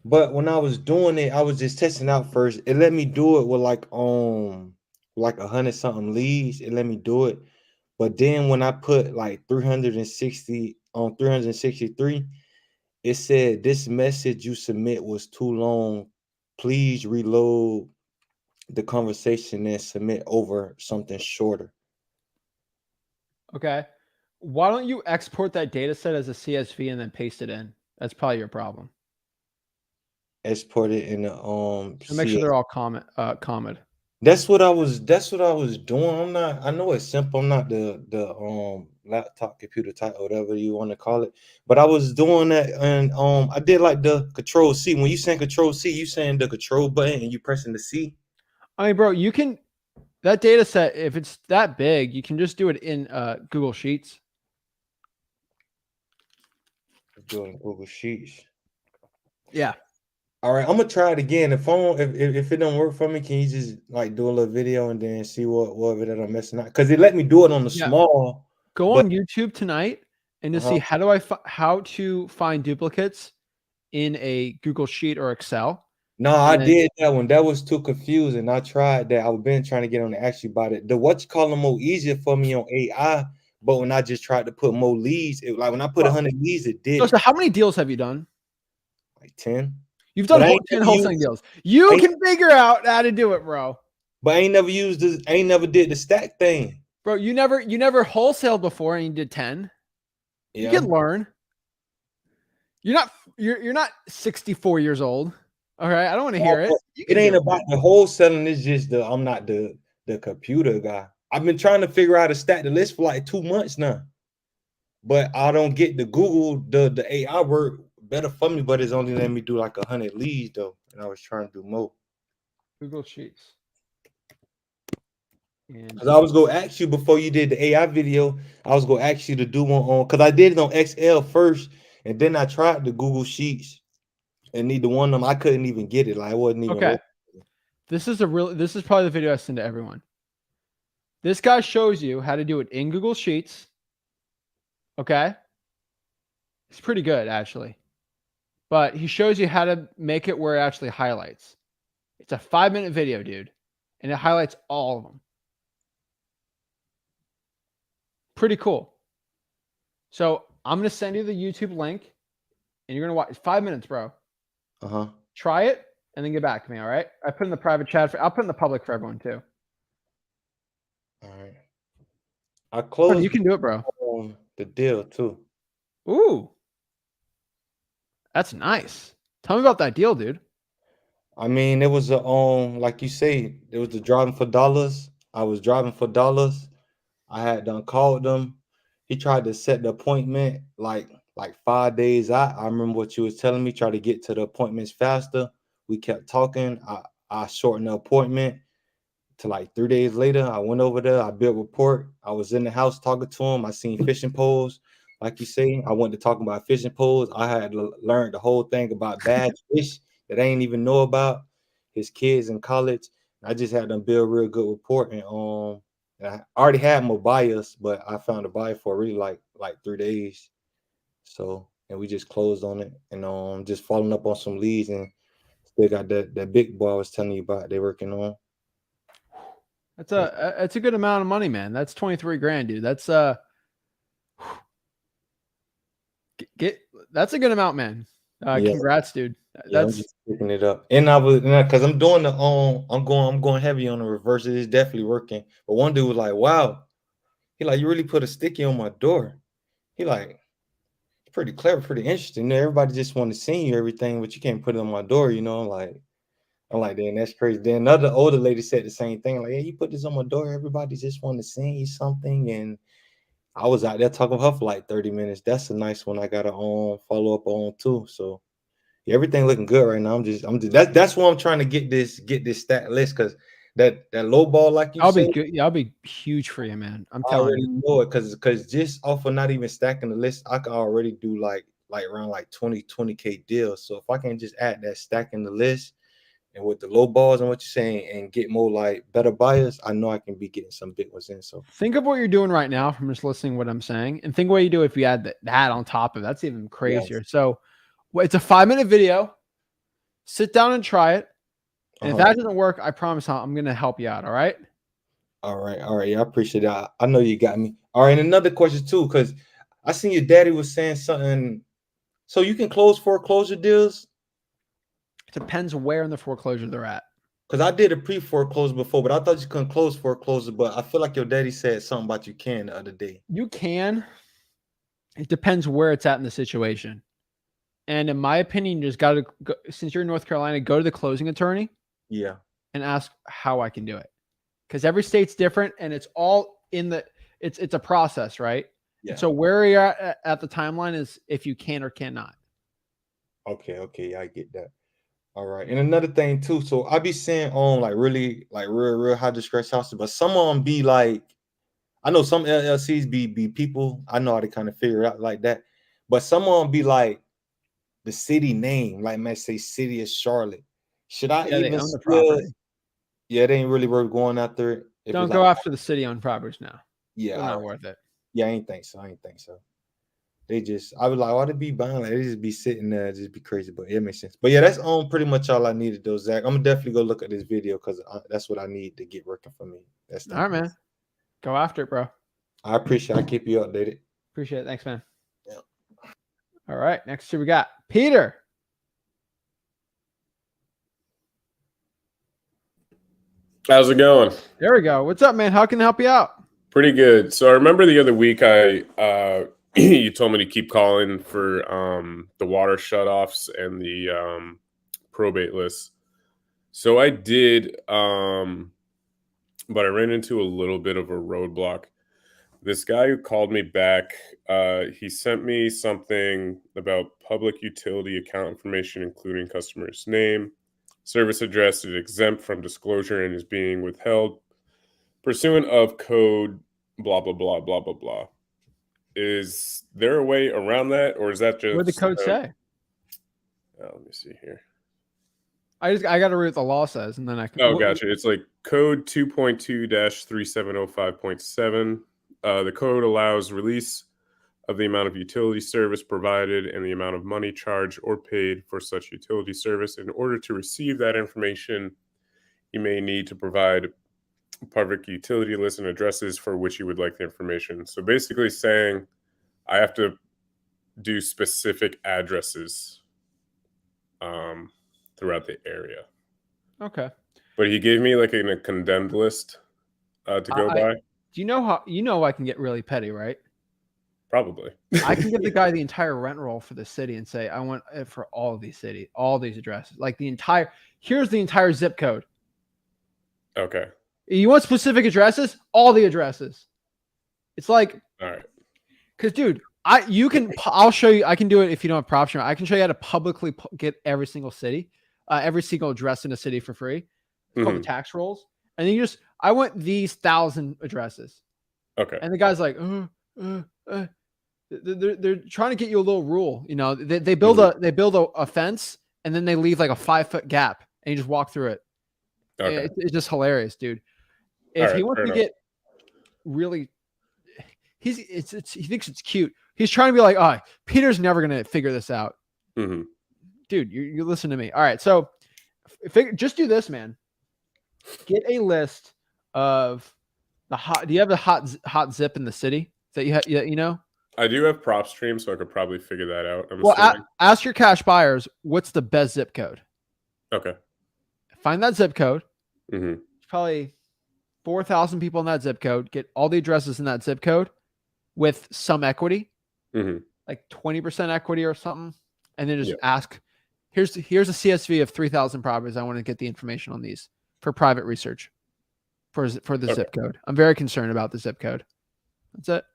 But when I was doing it, I was just testing out first. It let me do it with like 100 something leads. It let me do it. But then when I put like 360 on 363, it said this message you submit was too long. Please reload the conversation and submit over something shorter. Okay. Why don't you export that data set as a CSV and then paste it in? That's probably your problem. Export it in the make sure they're all commented. That's what I was doing. I know it's simple. I'm not the laptop computer type, whatever you want to call it. But I was doing that, and I did like the Control C. When you saying Control C, you saying the control button and you pressing the C. I mean, bro, you can that data set, if it's that big, you can just do it in Google Sheets. Doing Google Sheets. Yeah. All right, I'm gonna try it again. If it don't work for me, can you just like do a little video and then see what of it that I'm messing up? Because it let me do it on the small. Go on YouTube tonight and just see how to find duplicates in a Google Sheet or Excel, No, I And then did that one. That was too confusing. I tried that. I've been trying to get on to ask you about it. The what you call them more easier for me on AI, but when I just tried to put more leads, it like when I put Well, 100 leads, it did so it how many deals have you done? like 10. You've done But I ain't 10 never wholesaling used deals. You I ain't, can figure out how to do it, bro. but I ain't never used this, I ain't never did the stack thing. Bro, you never wholesaled before and you did 10. You Yeah. can learn. You're not 64 years old. All right. I don't want to hear it. You It can do ain't it. about the wholesaling, it's just I'm not the computer guy. I've been trying to figure out how to stack the list for like 2 months now. But I don't get the Google, the AI work better for me, but it's only letting me do like 100 leads though. And I was trying to do more. Google Sheets. And Because I was gonna ask you before you did the AI video, I was gonna ask you to do one on because I did it on XL first, and then I tried the Google Sheets, and neither one of them I couldn't even get it. Like it wasn't even okay. working. This is probably the video I send to everyone. This guy shows you how to do it in Google Sheets. Okay. It's pretty good actually. But he shows you how to make it where it actually highlights. It's a 5-minute video, dude. And it highlights all of them. Pretty cool. So I'm going to send you the YouTube link and you're going to watch 5 minutes, bro. Uh-huh. Try it and then get back to me. All right. I put in the private chat I'll put in the public for everyone too. All right. I Bro, closed you can do it, bro. the deal too. Ooh, that's nice. Tell me about that deal, dude. I mean, it was a like you say, it was the driving for dollars. I was driving for dollars. I had done called them. He tried to set the appointment like 5 days out. I remember what you was telling me. Try to get to the appointments faster. We kept talking. I shortened the appointment to like 3 days later. I went over there. I built rapport. I was in the house talking to him. I seen fishing poles. Like you say, I went to talk about fishing poles. I had learned the whole thing about bad fish that I ain't even know about. His kids in college. I just had them build real good rapport, and I already had more buyers, but I found a buyer for really like 3 days. So and we just closed on it, and just following up on some leads, and still got that big boy I was telling you about. They working on. That's a good amount of money, man. That's 23 grand, dude. That's that's a good amount, man. Yeah. Congrats, dude. Yeah, I'm just picking it up, and I was because I'm doing the I'm going heavy on the reverses. It's definitely working. But one dude was like, "Wow," he like, "You really put a sticky on my door." He like, "Pretty clever, pretty interesting." You know, everybody just want to see you everything, but you can't put it on my door. You know, like I'm like, "Damn, that's crazy." Then another older lady said the same thing, like, "Yeah, you put this on my door, everybody just want to send you something." And I was out there talking with her for like 30 minutes. That's a nice one. I got to follow up on too. So. Yeah, everything looking good right now. That's why I'm trying to get this stat list because that low ball, like you I'll be said, good. Yeah, I'll be huge for you, man. I'm I telling already you. know it because just off of not even stacking the list, I can already do like around like 20K deals. So if I can just add that stacking the list and with the low balls and what you're saying and get more like better buyers, I know I can be getting some big ones in. So Think of what you're doing right now from just listening to what I'm saying, and think what you do if you add that on top of it. That's even crazier. yes. So, it's a 5-minute video. Sit down and try it. And if that doesn't work, I promise I'm going to help you out. All right. All right. Yeah, I appreciate that. I know you got me. All right, and another question too, because I seen your daddy was saying something. So you can close foreclosure deals? It depends where in the foreclosure they're at. Because I did a pre-foreclosure before, but I thought you couldn't close foreclosure. But I feel like your daddy said something about you can the other day. You can. It depends where it's at in the situation. And in my opinion, you just got to go, since you're in North Carolina, go to the closing attorney Yeah. and ask how I can do it. Because every state's different and it's all in the it's a process, right? Yeah. So where you're at the timeline is if you can or cannot. Okay, I get that. All right. And another thing too, so I be seeing on like really like real high distress houses, but some of them be like, I know some LLCs be people, I know how to kind of figure it out like that, but some of them be like the city name, like might say city of Charlotte. Should I Yeah, they even own the still? property. Yeah, it ain't really worth going after it. If Don't it's go like, after the city owned properties now. yeah, They're all not right. worth it. Yeah, I ain't think so. I was like, why they be buying? Like, they just be sitting there, just be crazy. But it makes sense. But yeah, that's pretty much all I needed, though, Zach. I'm gonna definitely go look at this video because that's what I need to get working for me. That's All right, man. Go after it, bro. I appreciate. I keep you updated. Appreciate it. Thanks, man. Yeah. All right. Next year we got Peter. How's it going? There we go. What's up, man? How can I help you out? Pretty good. So I remember the other week you told me to keep calling for the water shutoffs and the probate list. So I did, but I ran into a little bit of a roadblock. This guy who called me back, he sent me something about public utility account information, including customer's name, service address is exempt from disclosure and is being withheld pursuant of code blah blah blah blah blah blah. Is there a way around that, or is that just What did the code say? Let me see here. I got to read what the law says, and then I can. Oh, gotcha. It's like code 2.2-3705.7. The code allows release of the amount of utility service provided and the amount of money charged or paid for such utility service. In order to receive that information, you may need to provide public utility lists and addresses for which you would like the information. So basically saying I have to do specific addresses throughout the area. Okay. But he gave me like a condemned list to go by. Do you know I can get really petty, right? Probably. I can give the guy the entire rent roll for the city and say, I want it for all of these cities, all these addresses, like here's the entire zip code. Okay. You want specific addresses? All the addresses. It's like, all right. Because, dude, I'll show you. I can do it if you don't have PropStream. I can show you how to publicly get every single city, every single address in a city for free. It's called the tax rolls. And then I want these 1,000 addresses. Okay. And the guy's like, they're trying to get you a little rule. You know, they build a fence and then they leave like a 5-foot gap and you just walk through it. Okay. It's just hilarious, dude. If he wants to get really, he thinks it's cute. He's trying to be like, oh, Peter's never gonna figure this out, dude. You listen to me. All right, so just do this, man. Get a list of the hot. Do you have a hot zip in the city that you know? I do have PropStream, so I could probably figure that out. Ask your cash buyers what's the best zip code. Okay. Find that zip code. Probably 4,000 people in that zip code. Get all the addresses in that zip code with some equity, like 20% equity or something, and then just ask. Here's a CSV of 3,000 properties. I want to get the information on these for private research for the zip code. I'm very concerned about the zip code. That's it.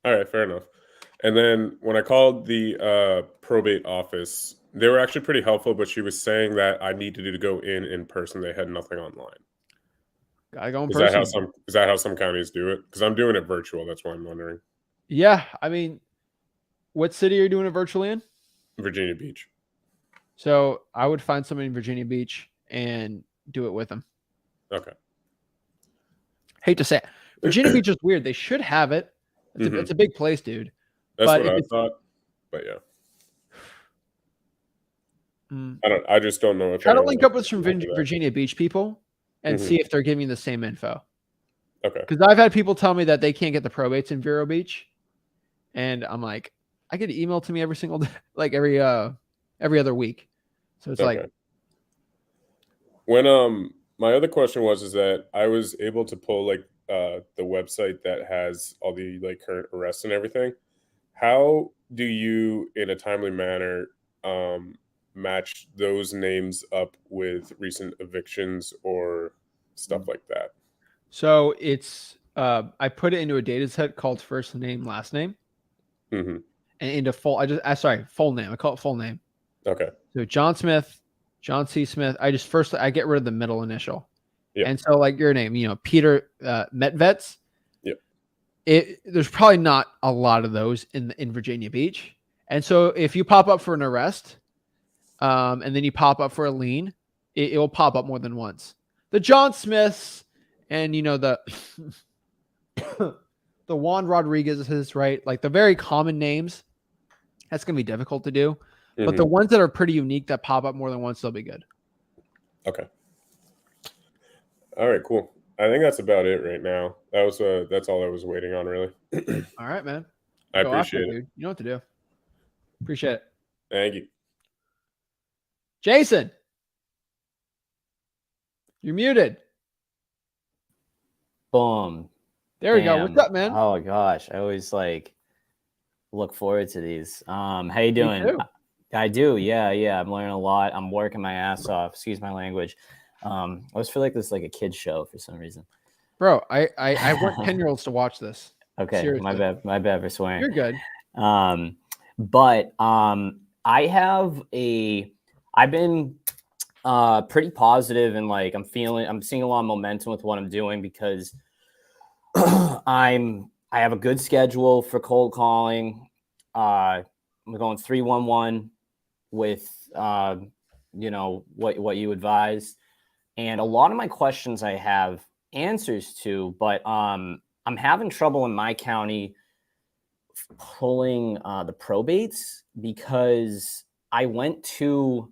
All right, fair enough. And then when I called the probate office, they were actually pretty helpful, but she was saying that I needed to go in person. They had nothing online. Gotta go in person. Is that how some counties do it? Because I'm doing it virtual. That's why I'm wondering. Yeah, I mean, what city are you doing it virtually in? Virginia Beach. So I would find somebody in Virginia Beach and do it with them. Okay. Hate to say it. Virginia Beach is weird. They should have it. It's a big place, dude. That's what I thought. But yeah. I just don't know if try to link up with some Virginia Beach people and see if they're giving you the same info. Okay. Because I've had people tell me that they can't get the probates in Vero Beach, and I'm like, I get emailed to me every single day, like every other week. So it's like when my other question is that I was able to pull like the website that has all the like current arrests and everything. How do you, in a timely manner, match those names up with recent evictions or stuff like that? So it's I put it into a data set called first name, last name, and into full. Full name. I call it full name. Okay. So John Smith, John C. Smith. I get rid of the middle initial. Yeah. And so like your name, Peter Metvets. Yeah. There's probably not a lot of those in Virginia Beach, and so if you pop up for an arrest, and then you pop up for a lien, it will pop up more than once. The John Smiths and the the Juan Rodriguez's, right? Like the very common names That's going to be difficult to do. But the ones that are pretty unique that pop up more than once, they'll be good. Okay. All right, cool. I think that's about it right now. That's all I was waiting on, really. All right, man. I Go after appreciate it. dude. You know what to do. Appreciate it. Thank you. Jason, you're muted. Boom. There we go. What's up, man? Oh gosh, I always like look forward to these. How you doing? Me too. I do. Yeah. I'm learning a lot. I'm working my ass off. Excuse my language. I always feel like this is like a kid's show for some reason. Bro, I want 10-year-olds to watch this. Okay, Seriously. my bad for swearing. You're good. I've been pretty positive, and like I'm seeing a lot of momentum with what I'm doing because I have a good schedule for cold calling. I'm going 3-1-1 with what you advised, and a lot of my questions I have answers to, but I'm having trouble in my county pulling the probates because I went to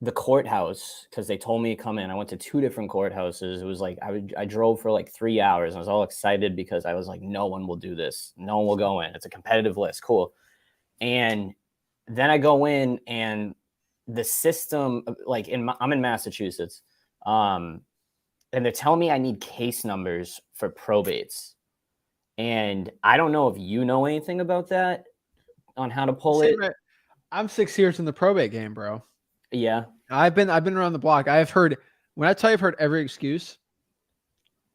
the courthouse because they told me to come in. I went to 2 different courthouses. It was like I drove for like 3 hours. And I was all excited because I was like, no one will do this. No one will go in. It's a competitive list. Cool. And then I go in and the system, like I'm in Massachusetts, and they're telling me I need case numbers for probates. And I don't know if you know anything about that on how to pull it. I'm 6 years in the probate game, bro. Yeah. I've been around the block. I've heard every excuse.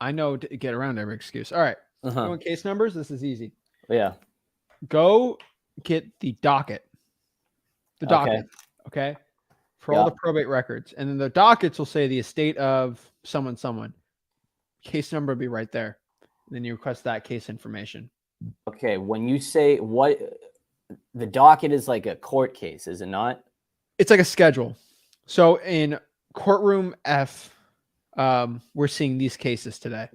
I know to get around every excuse. All right. Going case numbers. This is easy. Yeah. Go get the docket. The docket. Okay. For all the probate records. And then the dockets will say the estate of someone. Case number will be right there. And then you request that case information. Okay. When you say the docket is like a court case, is it not? It's like a schedule. So in courtroom F, we're seeing these cases today.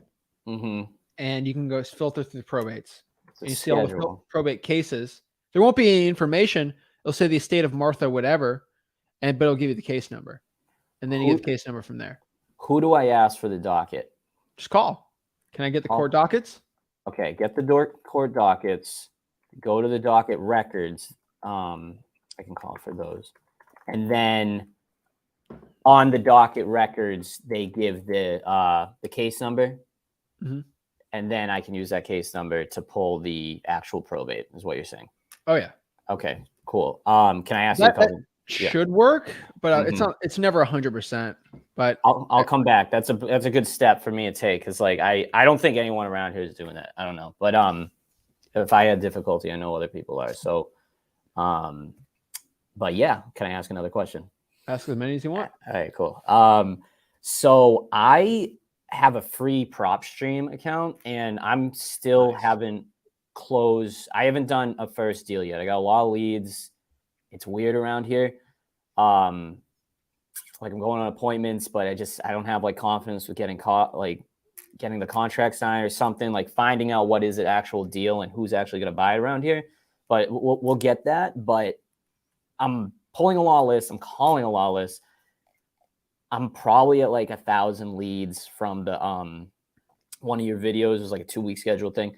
Mm-hmm. And you can go filter through the probates. And you see schedule. all the probate cases. There won't be any information. It'll say the estate of Martha, whatever, but it'll give you the case number. And then you get the case number from there. Who do I ask for the docket? Just call. Can I get the court dockets? Okay, get the court dockets. Go to the docket records. I can call for those. And then on the docket records, they give the case number. Mm-hmm. And then I can use that case number to pull the actual probate, is what you're saying. Oh, yeah. Okay, cool. Can I ask you a couple? Should work, but it's never 100%. But I'll come back. That's a good step for me to take because like I don't think anyone around here is doing that. I don't know, but if I had difficulty, I know other people are. So, but yeah, can I ask another question? Ask as many as you want. All right, cool. So I have a free PropStream account, and I'm still haven't closed. I haven't done a first deal yet. I got a lot of leads. It's weird around here. Like I'm going on appointments, but I don't have like confidence with getting the contract signed or something, like finding out what is the actual deal and who's actually going to buy it around here. But we'll get that. But I'm pulling a lot of lists. I'm calling a lot of lists. I'm probably at like 1,000 leads from the one of your videos. It was like a 2-week schedule thing.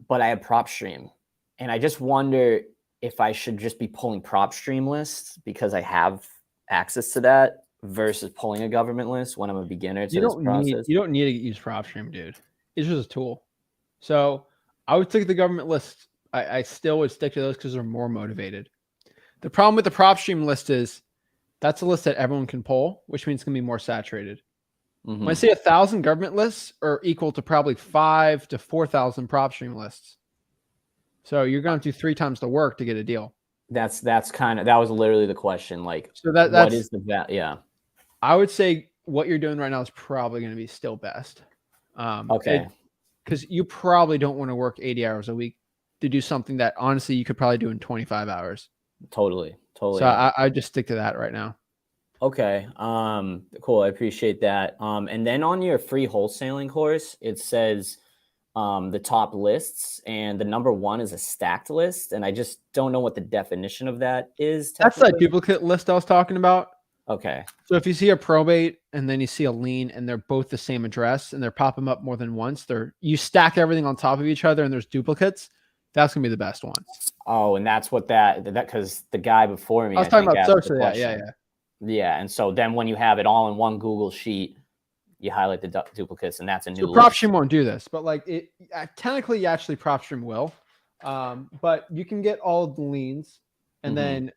But I have PropStream, and I just wonder if I should just be pulling PropStream lists because I have access to that versus pulling a government list when I'm a beginner to this process. You don't need to use PropStream, dude. It's just a tool. So I would stick to the government list. I still would stick to those because they're more motivated. The problem with the PropStream list is that's a list that everyone can pull, which means it's going to be more saturated. Mm-hmm. When I say 1,000 government lists are equal to probably 5,000 to 4,000 PropStream lists. So you're going to do 3 times the work to get a deal. That was literally the question. Like, so what is the value? Yeah. I would say what you're doing right now is probably going to be still best. Okay. Because you probably don't want to work 80 hours a week to do something that honestly you could probably do in 25 hours. Totally. So I just stick to that right now. Okay. Cool. I appreciate that. And then on your free wholesaling course, it says the top lists, and the number one is a stacked list, and I just don't know what the definition of that is. That's that Technically. duplicate list I was talking about. Okay. So if you see a probate and then you see a lien and they're both the same address and they're popping up more than once, you stack everything on top of each other and there's duplicates. That's gonna be the best one. Oh, and that's what that because the guy before me, I was talking think, about asked the search. Yeah. question. Yeah, and so then when you have it all in one Google sheet, you highlight the duplicates, and that's a new So list. PropStream won't do this, but like it technically, actually, PropStream will. But you can get all of the liens and then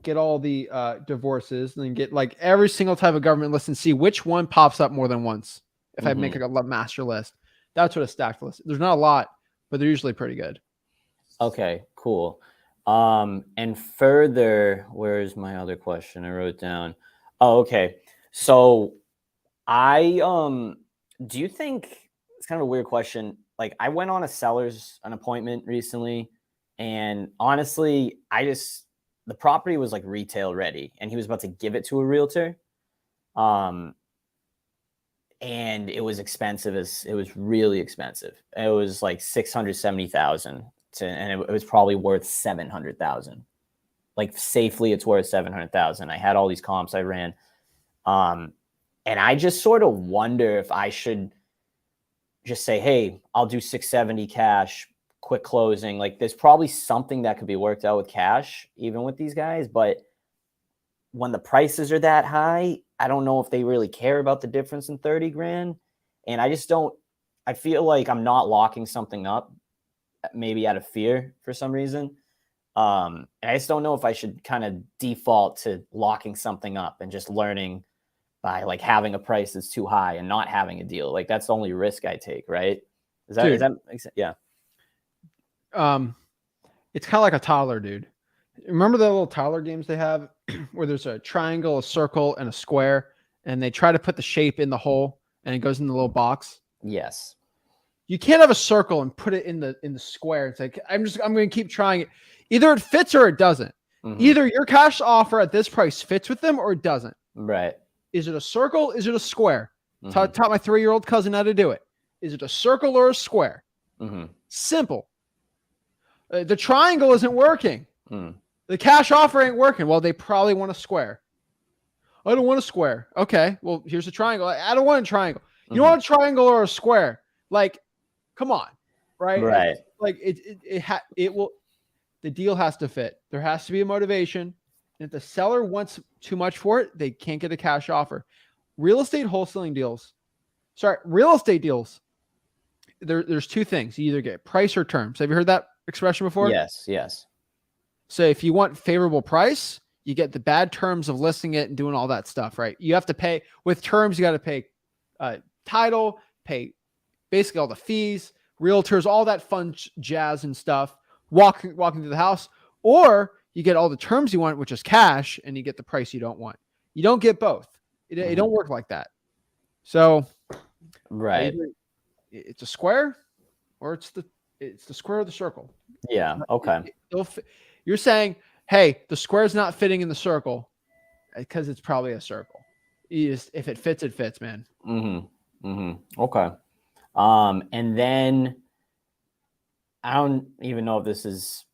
get all the divorces, and then get like every single type of government list and see which one pops up more than once. If I make a master list, that's what a stacked list. There's not a lot, but they're usually pretty good. Okay, cool. And further, where's my other question? I wrote down. Oh, okay. So I do you think it's kind of a weird question? Like I went on an appointment recently, and honestly, the property was like retail ready, and he was about to give it to a realtor. And it was expensive. It was really expensive. It was like 670,000 and it was probably worth 700,000. Like safely, it's worth 700,000. I had all these comps I ran. And I just sort of wonder if I should just say, hey, I'll do 670 cash, quick closing. Like there's probably something that could be worked out with cash, even with these guys. But when the prices are that high, I don't know if they really care about the difference in 30 grand. And I feel like I'm not locking something up, maybe out of fear for some reason. And I just don't know if I should kind of default to locking something up and just learning by like having a price that's too high and not having a deal. Like that's the only risk I take, right? Is that yeah. It's kind of like a toddler, dude. Remember the little toddler games they have where there's a triangle, a circle, and a square, and they try to put the shape in the hole and it goes in the little box? Yes. You can't have a circle and put it in the square. It's like I'm going to keep trying it. Either it fits or it doesn't. Either your cash offer at this price fits with them or it doesn't. Right. Is it a circle? Is it a square? Taught my 3-year-old cousin how to do it. Is it a circle or a square? Simple. The triangle isn't working. The cash offer ain't working. Well, they probably want a square. I don't want a square. Okay, well, here's a triangle. I don't want a triangle. You want a triangle or a square? Like, come on, right? Right. Like it will. The deal has to fit. There has to be a motivation. And if the seller wants too much for it, they can't get a cash offer. Real estate deals. There's two things. You either get price or terms. Have you heard that expression before? Yes. So if you want favorable price, you get the bad terms of listing it and doing all that stuff, right? You have to pay with terms. You got to pay title, pay basically all the fees, realtors, all that fun jazz and stuff. Walking through the house, or you get all the terms you want, which is cash, and you get the price you don't want. You don't get both. It don't work like that. So, right, it's a square, or it's the square or the circle. Yeah. Okay. You're saying, hey, the square is not fitting in the circle because it's probably a circle. If it fits, it fits, man. Okay. And then I don't even know if this is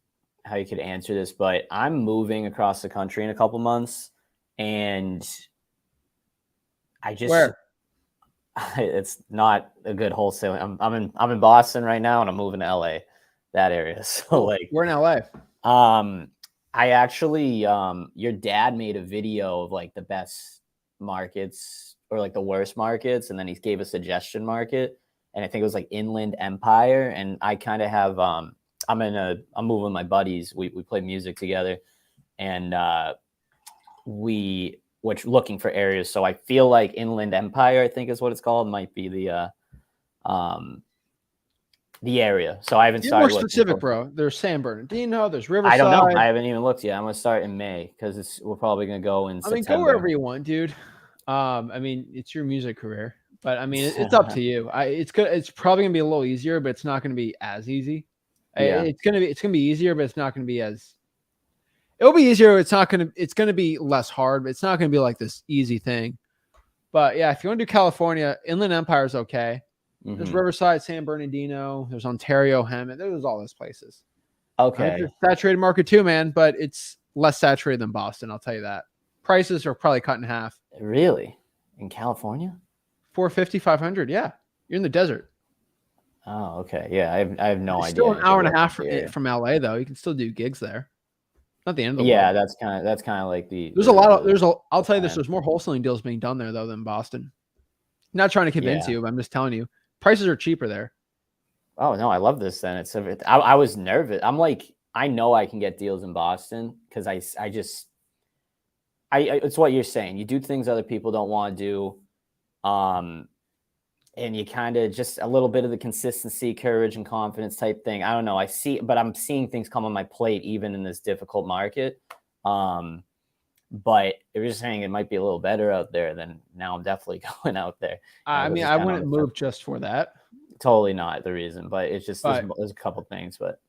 how you could answer this, but I'm moving across the country in a couple months, and Where? It's not a good wholesaling. I'm in Boston right now, and I'm moving to LA, that area. So like we're in LA. I actually your dad made a video of like the best markets or like the worst markets, and then he gave a suggestion market. And I think it was like Inland Empire. And I kind of have, I'm moving with my buddies. We play music together, and we're looking for areas. So I feel like Inland Empire, I think is what it's called, might be the area. So I haven't started. More specific, bro. There's San Bernardino. There's Riverside. I don't know. I haven't even looked yet. I'm gonna start in May because we're probably gonna go in September. Go wherever you want, dude. It's your music career. But I mean, it's up to you. It's good. It's probably gonna be a little easier, but it's not gonna be as easy. Yeah. It's gonna be easier, but it's not gonna be as. It'll be easier. It's gonna be less hard, but it's not gonna be like this easy thing. But yeah, if you want to do California, Inland Empire is okay. There's Mhm. Riverside, San Bernardino. There's Ontario, Hammond. There's all those places. Okay. It's a saturated market too, man, but it's less saturated than Boston. I'll tell you that. Prices are probably cut in half. Really? In California? 450, 500. Yeah, you're in the desert. Oh, okay. Yeah, I have no It's idea. still an hour and a anything half about the area. from LA, though. You can still do gigs there. Not the end of the Yeah, world. that's kind of like the. There's a lot of I'll tell you this. plan. There's more wholesaling deals being done there though than Boston. Not trying to convince Yeah. you, but I'm just telling you, prices are cheaper there. Oh no, I love this. Then I was nervous. I'm like, I know I can get deals in Boston because I it's what you're saying. You do things other people don't want to do, and you kind of just a little bit of the consistency, courage, and confidence type thing. I don't know. But I'm seeing things come on my plate even in this difficult market. But if you're saying it might be a little better out there, then now I'm definitely going out there. I mean, I wouldn't move just for that. Totally not the reason, but it's just But- there's a couple things, but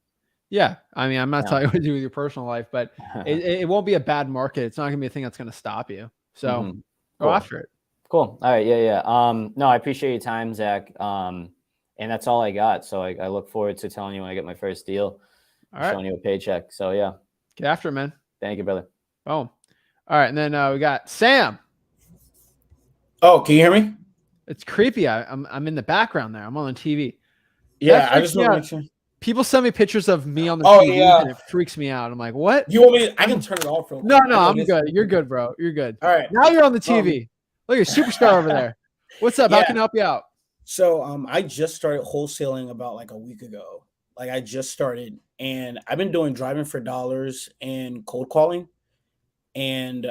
Yeah, I mean, I'm not Yeah. telling you what to do with your personal life, but it won't be a bad market. It's not going to be a thing that's going to stop you. So Mhm. go Cool. after it. Cool. All right. Yeah. No, I appreciate your time, Zach. And that's all I got. So I look forward to telling you when I get my first deal, All right, showing you a paycheck. So yeah, get after it, man. thank you, brother. Boom. All right, and then we got Sam. Oh, can you hear me? It's creepy. I'm in the background there. I'm on the TV. Yeah, That I freaks just me want to out. make sure. People send me pictures of me on the Oh, TV, yeah. and it freaks me out. I'm like, what? You want me? I can turn it off real quick. No, I know I'm this- good. You're good, bro. You're good. All right. Now you're on the TV. Look, you're a superstar over there. What's up? How Yeah. can I help you out? So I just started wholesaling about like a week ago. Like I just started, and I've been doing driving for dollars and cold calling, and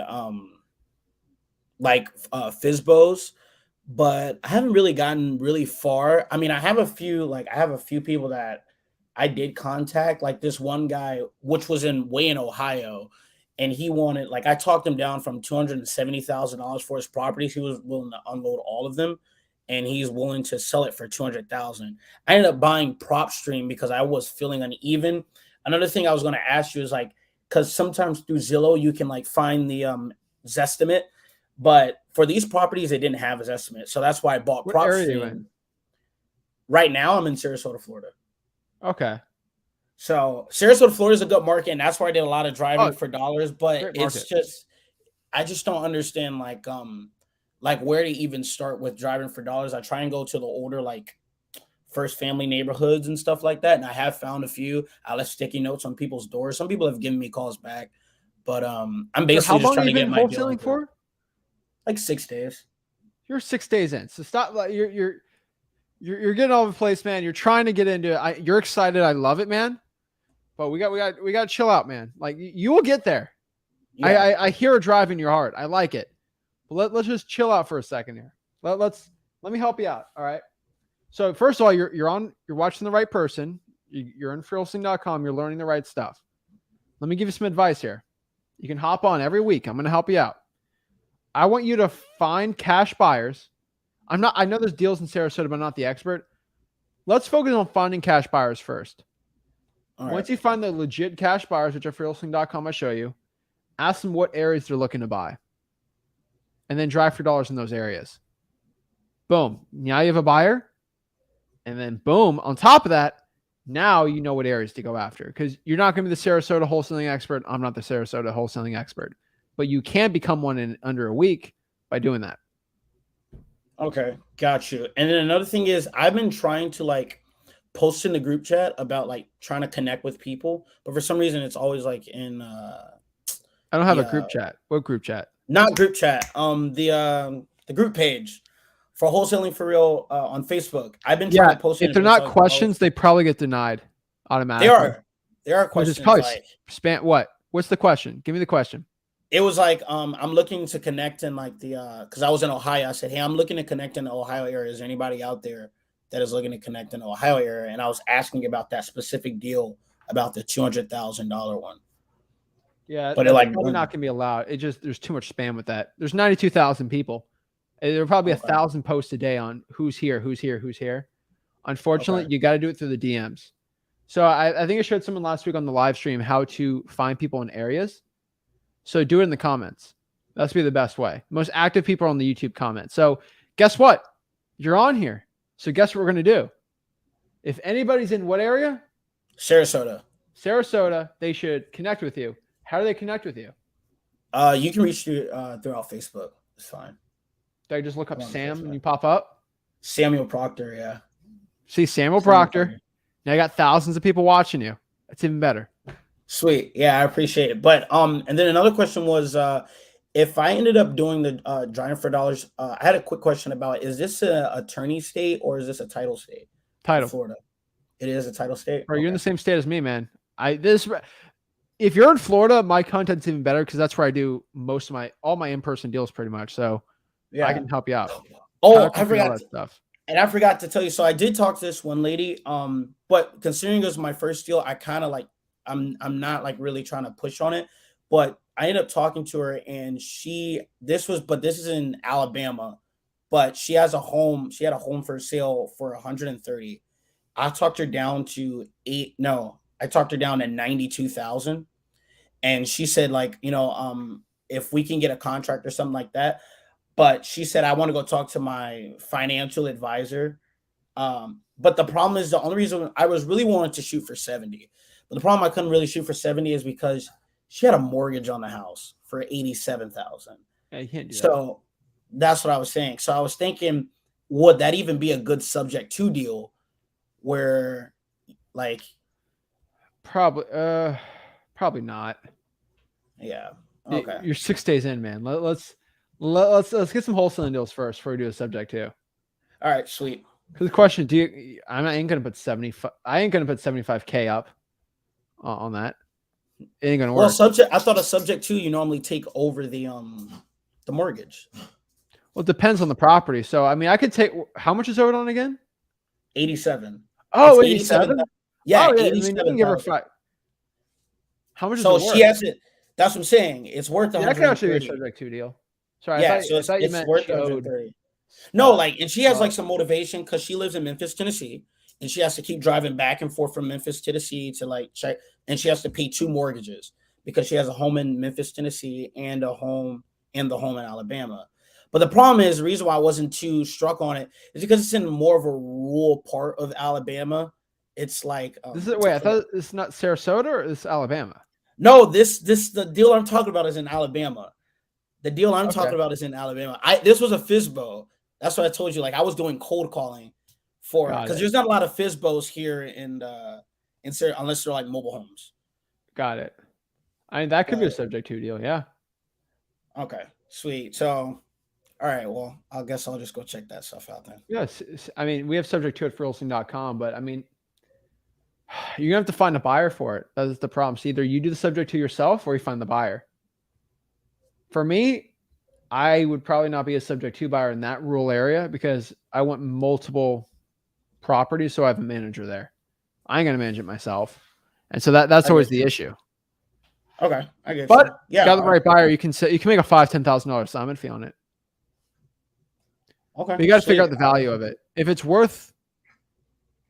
FISBOs, but I haven't really gotten really far. I mean, I have a few people that I did contact, like this one guy, which was way in Ohio, and he wanted, like, I talked him down from $270,000 for his properties. He was willing to unload all of them, and he's willing to sell it for $200,000. I ended up buying PropStream because I was feeling uneven. Another thing I was going to ask you is like, because sometimes through Zillow you can like find the Zestimate, but for these properties they didn't have a Zestimate, so that's why I bought What area are you PropStream. in? Right now I'm in Sarasota, Florida. Okay. So Sarasota, Florida is a good market, and that's where I did a lot of driving Oh, for dollars. But great it's market. just, I just don't understand like where to even start with driving for dollars. I try and go to the older like first family neighborhoods and stuff like that, and I have found a few. I left sticky notes on people's doors. Some people have given me calls back, but I'm So basically how just long trying have to you get been my deal wholesaling out there. for? Like 6 days. You're 6 days in. So stop. You're getting all over the place, man. You're trying to get into it. You're excited. I love it, man. But we got to chill out, man. Like you will get there. Yeah. I hear a drive in your heart. I like it. But let's just chill out for a second here. Let me help you out. All right. So first of all, you're watching the right person. You're in Wholesaling.com. You're learning the right stuff. Let me give you some advice here. You can hop on every week. I'm going to help you out. I want you to find cash buyers. I know there's deals in Sarasota, but I'm not the expert. Let's focus on finding cash buyers first. All Once right. you find the legit cash buyers, which are Wholesaling.com, I show you, ask them what areas they're looking to buy. And then drive for dollars in those areas. Boom. Now you have a buyer. And then boom, on top of that, now you know what areas to go after. Because you're not going to be the Sarasota wholesaling expert. I'm not the Sarasota wholesaling expert. But you can become one in under a week by doing that. Okay, got you. And then another thing is I've been trying to like post in the group chat about like trying to connect with people, but for some reason it's always like in I don't have a Yeah. group chat. What group chat? not group chat, the group page for Wholesaling for Real on Facebook. I've been trying to post it. If they're and it's not like, questions, they probably get denied automatically. They are Which is questions probably like spam. What? What's the question? Give me the question. it was like I'm looking to connect in like the because I was in Ohio. I said, hey, I'm looking to connect in the Ohio area. Is there anybody out there that is looking to connect in the Ohio area? And I was asking about that specific deal about the $200,000 one. Yeah, But that's like probably not going to be allowed. There's too much spam with that. There's 92,000 people. There are probably Okay. 1,000 posts a day on who's here. Unfortunately, Okay. you got to do it through the DMs. So I think I showed someone last week on the live stream how to find people in areas. So do it in the comments. That's be the best way. Most active people are on the YouTube comments. So guess what? You're on here. So guess what we're going to do? If anybody's in what area? Sarasota. Sarasota, they should connect with you. How do they connect with you? You can reach throughout Facebook. It's fine. Do I just look up Come on, Sam Facebook. and you pop up? Samuel Proctor, yeah. See Samuel Proctor. Now you got thousands of people watching you. That's even better. Sweet. Yeah, I appreciate it. But and then another question was if I ended up doing the driving for dollars, I had a quick question about, is this a attorney state or is this a title state? Title. Florida. It is a title state. Bro, you're in the same state as me, man. If you're in Florida, my content's even better because that's where I do most of all my in-person deals pretty much. So yeah, I can help you out. Oh, I forgot that stuff. And I forgot to tell you. So I did talk to this one lady. But considering it was my first deal, I kind of like I'm not like really trying to push on it. But I ended up talking to her, and this is in Alabama, but she has a home. She had a home for sale for 130. I talked her down to I talked her down to 92,000, and she said like, if we can get a contract or something like that. But she said, I want to go talk to my financial advisor. But the problem is, the only reason I was really wanting to shoot for 70, but the problem I couldn't really shoot for 70 is because she had a mortgage on the house for 87,000. Yeah, you can't do that. So that's what I was saying. So I was thinking, would that even be a good subject to deal where like probably not. Yeah. Okay. You're 6 days in, man. Let's get some wholesaling deals first before we do a subject too. All right, sweet. Because the question, I ain't gonna put 75. I ain't gonna put 75K up on that. It ain't gonna work. Well, I thought a subject to you normally take over the mortgage. Well, it depends on the property. So I mean, I could take, how much is owed on again? 87. Oh, 87? Yeah, oh, yeah. 87. I mean, you can give her 5. How much is so it worth? She has it. That's what I'm saying. It's worth that could actually be a subject to deal. Sorry, yeah, I thought you meant worth 130. No, like, and she has like some motivation because she lives in Memphis, Tennessee, and she has to keep driving back and forth from Memphis, Tennessee to like check, and she has to pay 2 mortgages because she has a home in Memphis, Tennessee, and the home in Alabama. But the problem is, the reason why I wasn't too struck on it is because it's in more of a rural part of Alabama. It's like I thought it's not Sarasota or it's Alabama. No, the deal I'm talking about is in Alabama. The deal I'm talking about is in Alabama. This was a FSBO. That's what I told you. Like I was doing cold calling for because there's not a lot of FSBOs here in unless they're like mobile homes. Got it. I mean, that could be a subject to deal. Yeah. Okay. Sweet. So, all right. Well, I guess I'll just go check that stuff out then. Yes. I mean, we have subject to it for Wholesaling.com, but I mean, you're gonna have to find a buyer for it. That's the problem. So either you do the subject to yourself or you find the buyer. For me, I would probably not be a subject to buyer in that rural area because I want multiple properties, so I have a manager there. I ain't gonna manage it myself, and so that's always the issue. Okay, I get. But yeah, got the right buyer. You can make a $5,000-$10,000 assignment fee on it. Okay, but you got to figure out the value of it. If it's worth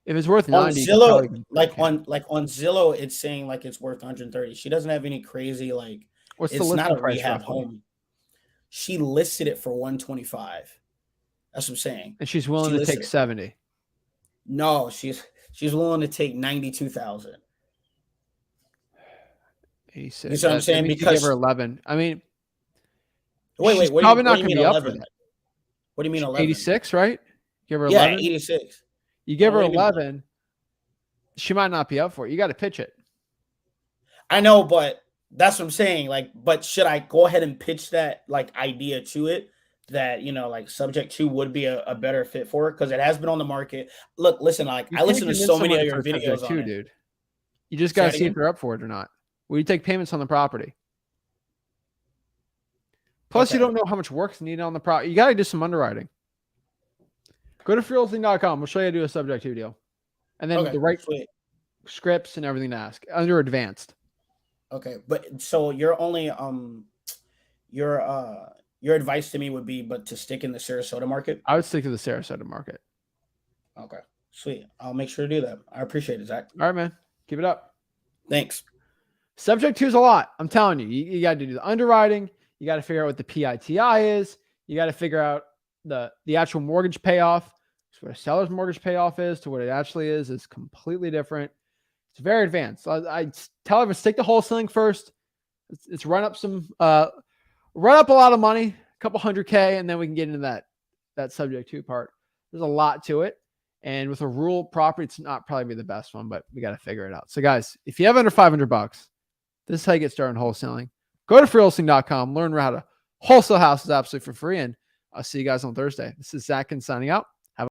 90, on Zillow, on Zillow, it's saying like it's worth 130. She doesn't have any crazy like. What's it's the not a price rehab roughly? home. She listed it for 125. That's what I'm saying. And she's willing to take 70. No, she's willing to take 92,000. You see what I'm saying? Because give her 11. I mean, wait. What probably not going to be up for that. What do you mean 11? 86, right? Give her 11. Yeah, 86. You give her 11, she might not be up for it. You got to pitch it. I know, but that's what I'm saying. Like, but should I go ahead and pitch that like idea to it that, like subject to would be a better fit for it? Because it has been on the market. Look, listen, like I listen to so many of your videos on it. Dude. You just got to see if they're up for it or not. Will you take payments on the property? Plus, you don't know how much work's needed on the property. You got to do some underwriting. Go to freeholding.com. We'll show you how to do a subject to deal. And then the right scripts and everything to ask under advanced. Okay. But so you're only, your advice to me would be, but to stick in the Sarasota market? I would stick to the Sarasota market. Okay. Sweet. I'll make sure to do that. I appreciate it, Zach. All right, man. Keep it up. Thanks. Subject to is a lot. I'm telling you. You got to do the underwriting. You got to figure out what the PITI is. You got to figure out the actual mortgage payoff. So what a seller's mortgage payoff is to what it actually is completely different. It's very advanced. So I tell everyone, stick to wholesaling first. It's run up a lot of money, a couple $100K, and then we can get into that subject to part. There's a lot to it. And with a rural property, it's not probably the best one, but we got to figure it out. So guys, if you have under $500, this is how you get started in wholesaling. Go to freewholesaling.com, learn how to wholesale houses absolutely for free. And I'll see you guys on Thursday. This is Zach Ginn signing out.